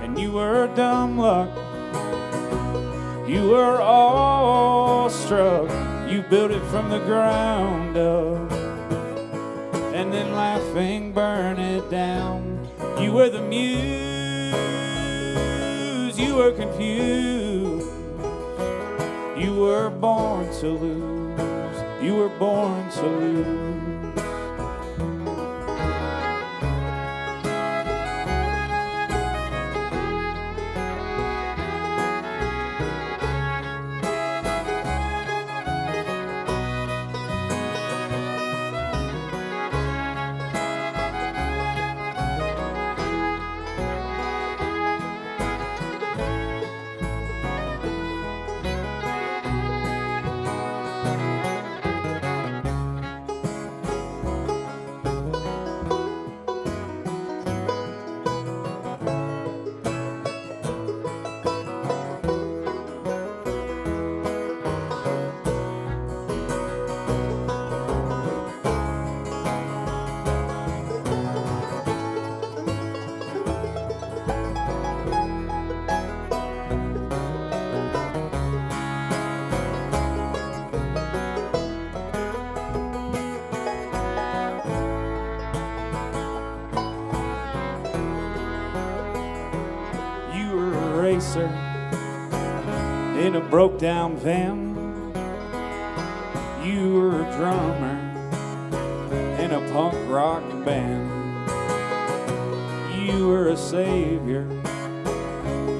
And you were dumb luck, you were awestruck. You built it from the ground up, and then laughing burn it down. You were the muse, you were confused. You were born to lose, you were born to lose. In a broke down van. You were a drummer in a punk rock band. You were a savior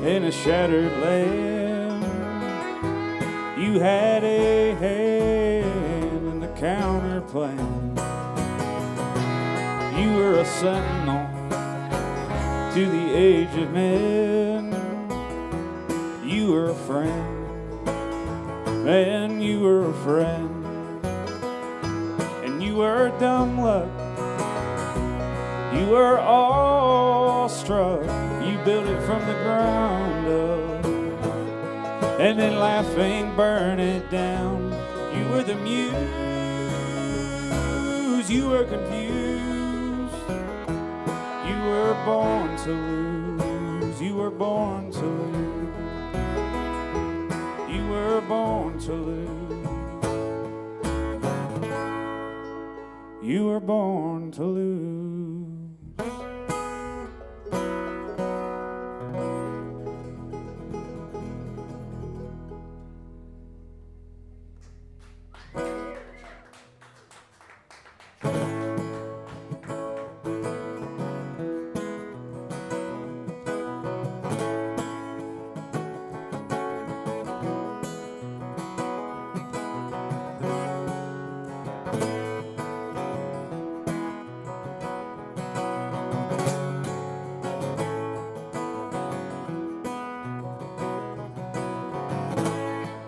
in a shattered land. You had a hand in the counterplan. You were a sentinel to the age of men. You were a friend, man, you were a friend. And you were dumb luck, you were awestruck. You built it from the ground up, and then laughing burn it down. You were the muse, you were confused. You were born to lose, you were born to lose. You were born to lose. You were born to lose.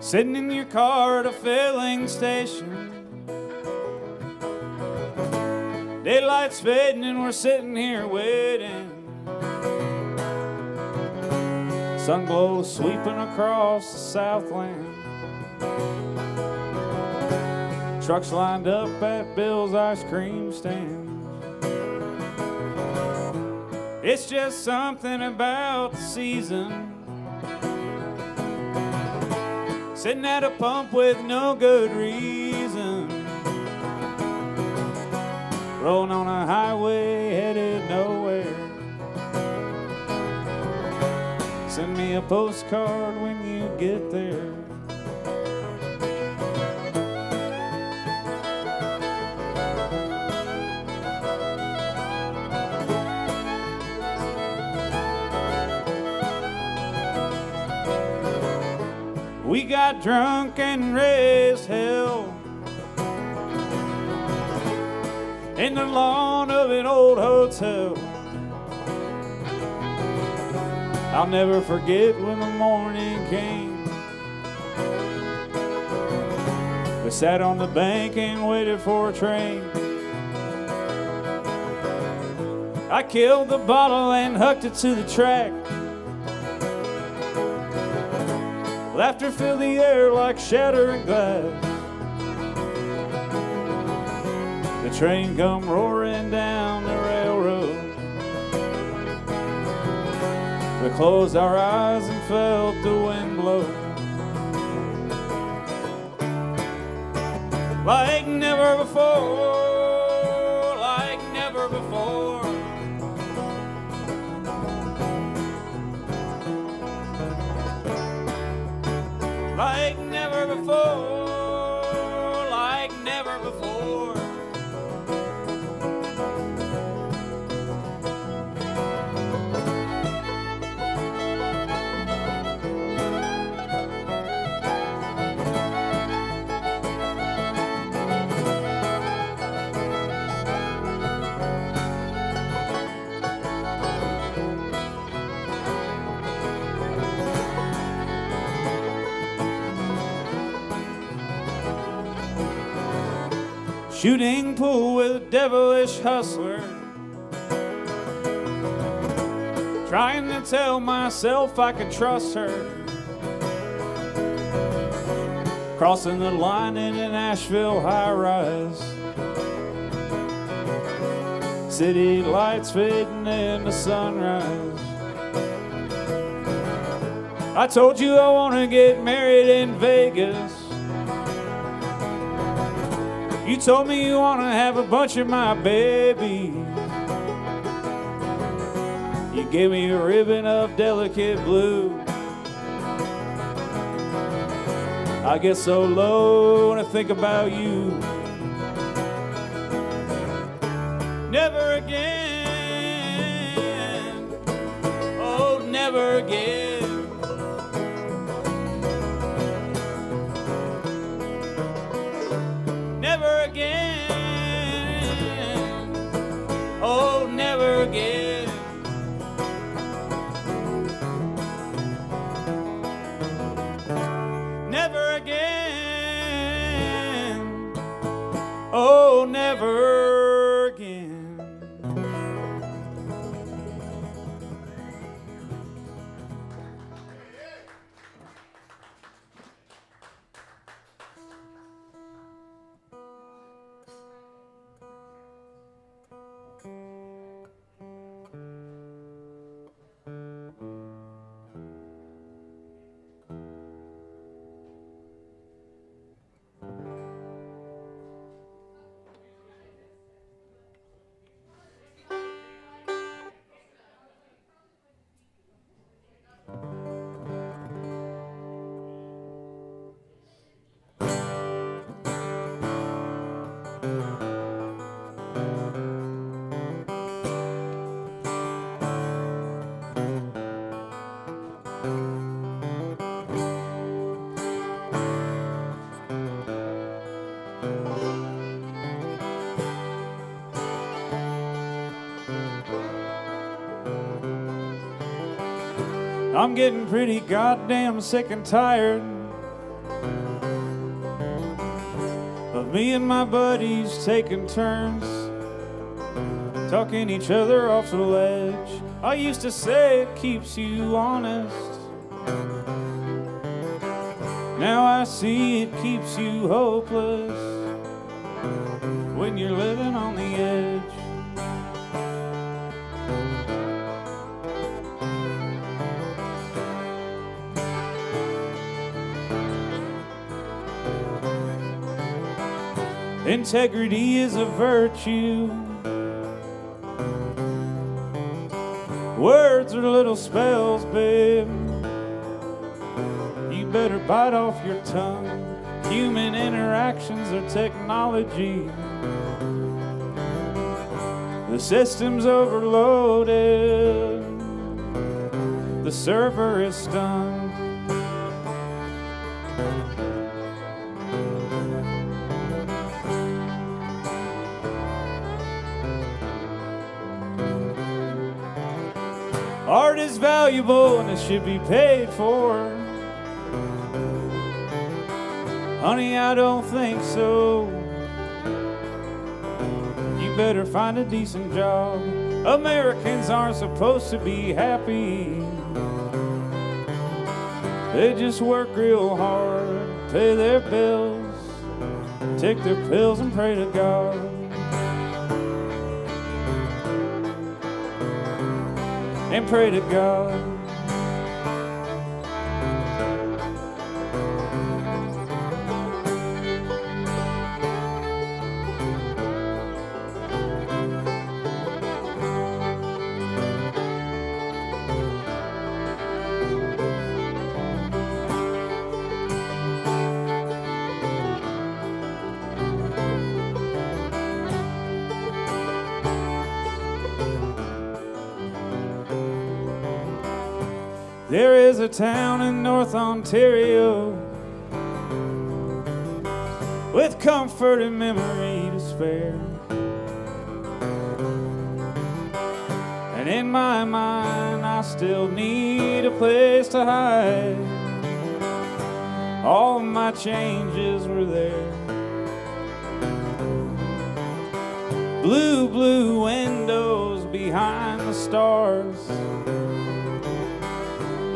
Sitting in your car at a filling station, daylight's fading and we're sitting here waiting. Sun glow sweeping across the southland. trucks lined up at Bill's ice cream stand. It's just something about the season. Sitting at a pump with no good reason. Rolling on a highway headed nowhere. Send me a postcard when you get there. We got drunk and raised hell in the lawn of an old hotel. I'll never forget when the morning came. We sat on the bank and waited for a train. I killed the bottle and hooked it to the track. Laughter filled the air like shattering glass. The train come roaring down the railroad. We closed our eyes and felt the wind blow. Like never before, like never before. Like never before, like never before. Shooting pool with a devilish hustler. Trying to tell myself I could trust her. Crossing the line in an Asheville high-rise. City lights fading in the sunrise. I told you I want to get married in Vegas. You told me you want to have a bunch of my babies. You gave me a ribbon of delicate blue. I get so low when I think about you. Never again, oh, never again. Never again, oh, never again. Never again, oh, never again. I'm getting pretty goddamn sick and tired of me and my buddies taking turns, talking each other off the ledge. I used to say it keeps you honest. Now I see it keeps you hopeless. when you're living on the edge. Integrity is a virtue. Words are little spells, babe. You better bite off your tongue. Human interactions are technology. The system's overloaded. The server is stunned. Art is valuable and it should be paid for. Honey, I don't think so. You better find a decent job. Americans aren't supposed to be happy. They just work real hard, pay their bills, take their pills and pray to God. And pray to God. There is a town in North Ontario with comfort and memory to spare. And in my mind, I still need a place to hide. All of my changes were there. Blue, blue windows behind the stars.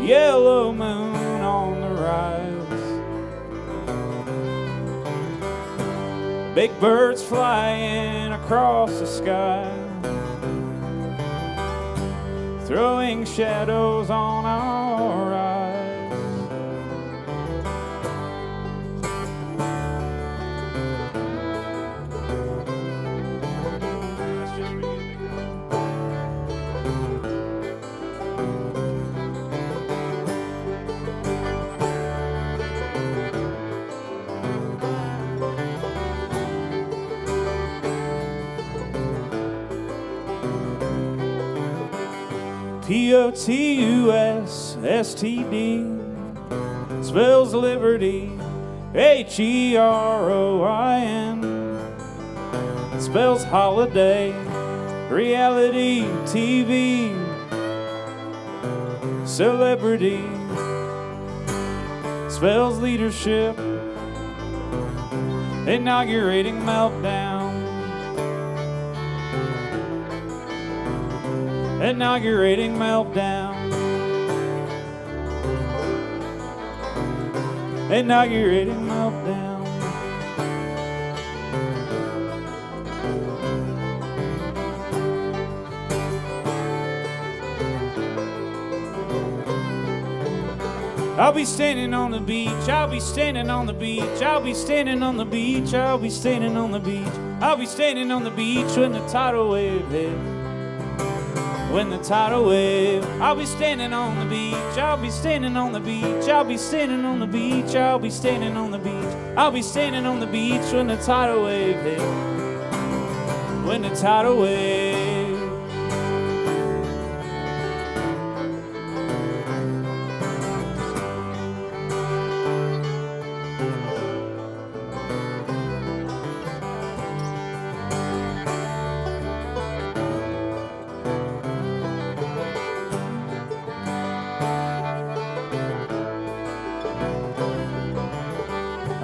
Yellow moon on the rise. Big birds flying across the sky, throwing shadows on our eyes. POTUSSTD spells liberty, HEROIN. It spells holiday, reality TV, celebrity. Spells leadership, inaugurating meltdown. Inaugurating meltdown. Inaugurating meltdown. I'll be standing on the beach. I'll be standing on the beach. I'll be standing on the beach. I'll be standing on the beach. I'll be standing on the beach when the tidal wave hits. When the tidal wave, I'll be standing on the beach. I'll be standing on the beach. I'll be standing on the beach. I'll be standing on the beach. I'll be standing on the beach when the tidal wave hits. When the tidal wave.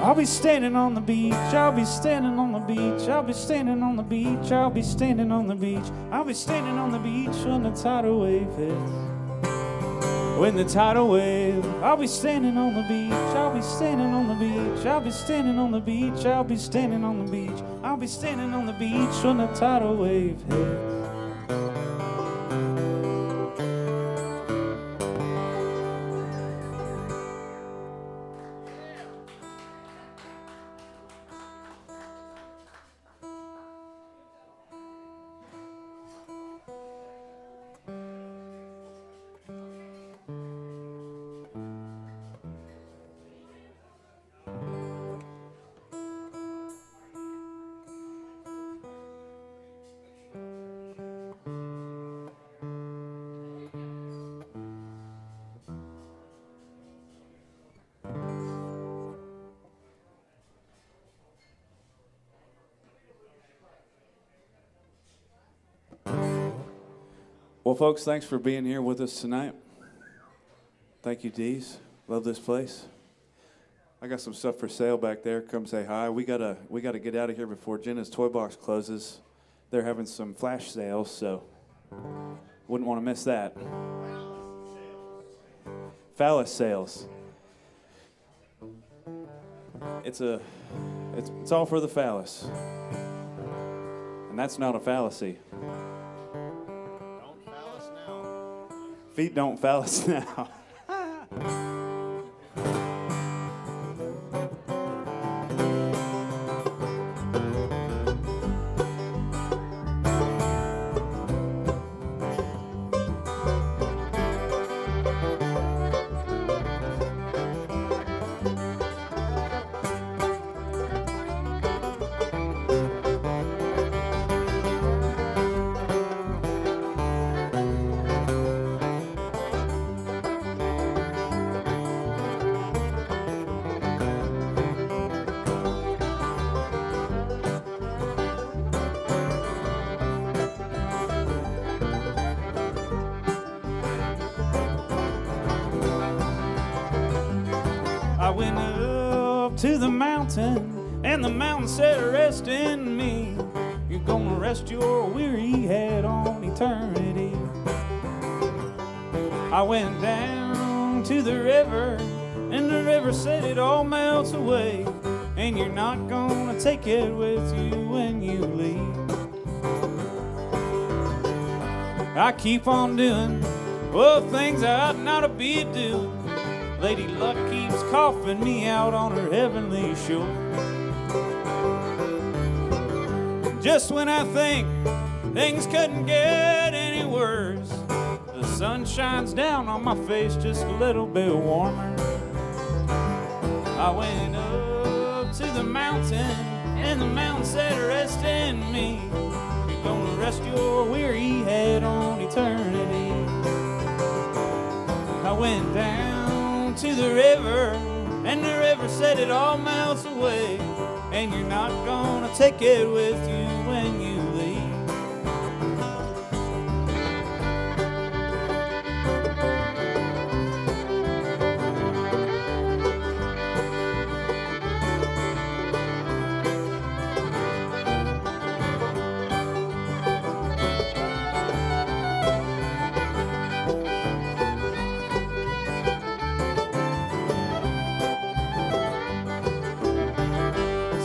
I'll be standing on the beach. I'll be standing on the beach. I'll be standing on the beach. I'll be standing on the beach. I'll be standing on the beach when the tidal wave hits. when the tidal wave. I'll be standing on the beach, I'll be standing on the beach, I'll be standing on the beach, I'll be standing on the beach, I'll be standing on the beach when the tidal wave hits. Well, folks, thanks for being here with us tonight. Thank you, Dees. Love this place. I got some stuff for sale back there. Come say hi. We gotta get out of here before Jenna's Toy Box closes. They're having some flash sales, so wouldn't want to miss that. Phallus sales. It's all for the phallus, and that's not a fallacy. Feet don't phallus now. I went up to the mountain, and the mountain said, rest in me. You're gonna rest your weary head on eternity. I went down to the river, and the river said it all melts away, and you're not gonna take it with you when you leave. I keep on doing, well, things I ought not to be doing. Lady Luck keeps coughing me out on her heavenly shore. Just when I think things couldn't get any worse, the sun shines down on my face just a little bit warmer. I went up to the mountain, and the mountain said, rest in me. You're gonna rest your weary head on eternity. I went down to the river, and the river said it all melts away, and you're not gonna take it with you when you leave.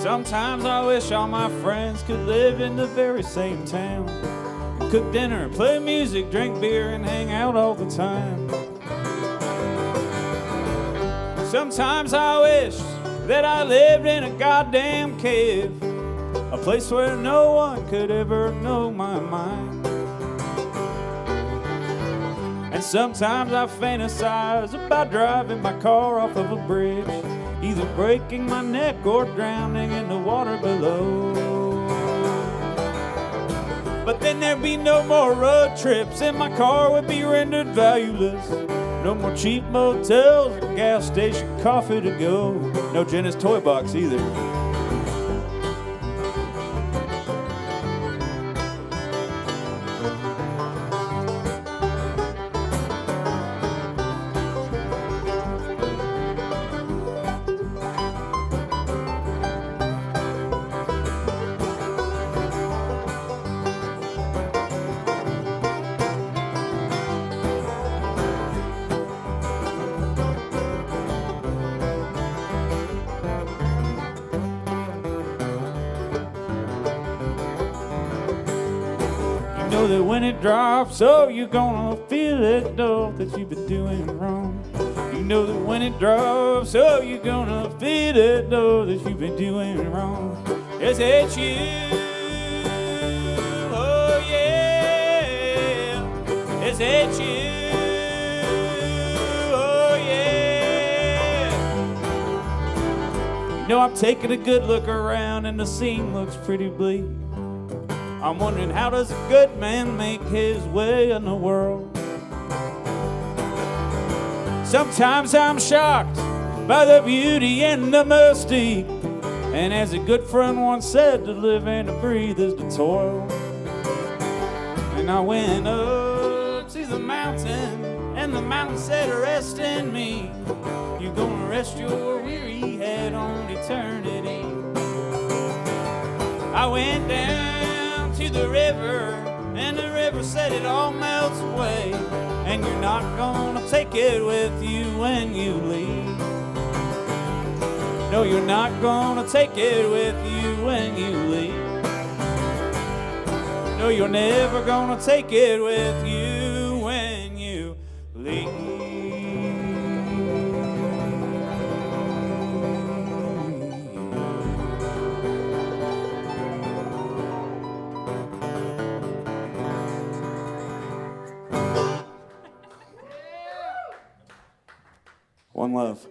Sometimes I wish all my friends could live in the very same town, cook dinner, play music, drink beer, and hang out all the time. Sometimes I wish that I lived in a goddamn cave, a place where no one could ever know my mind. And sometimes I fantasize about driving my car off of a bridge, either breaking my neck or drowning in the water below. But then there'd be no more road trips, and my car would be rendered valueless. No more cheap motels or gas station coffee to go. No Jenna's Toy Box either. know that when it drops, oh, you're gonna feel it, though, that you've been doing wrong. You know that when it drops, oh, you're gonna feel it, though, that you've been doing wrong. Is it you? Oh, yeah. Is it you? Oh, yeah. You know, I'm taking a good look around and the scene looks pretty bleak. I'm wondering, how does a good man make his way in the world? Sometimes I'm shocked by the beauty and the mystique. And as a good friend once said, to live and to breathe is to toil. And I went up to the mountain, and the mountain said, rest in me. You're gonna rest your weary head on eternity. I went down to the river, and the river said it all melts away. And you're not gonna take it with you when you leave. No, you're not gonna take it with you when you leave. No, you're never gonna take it with you when you leave. One love.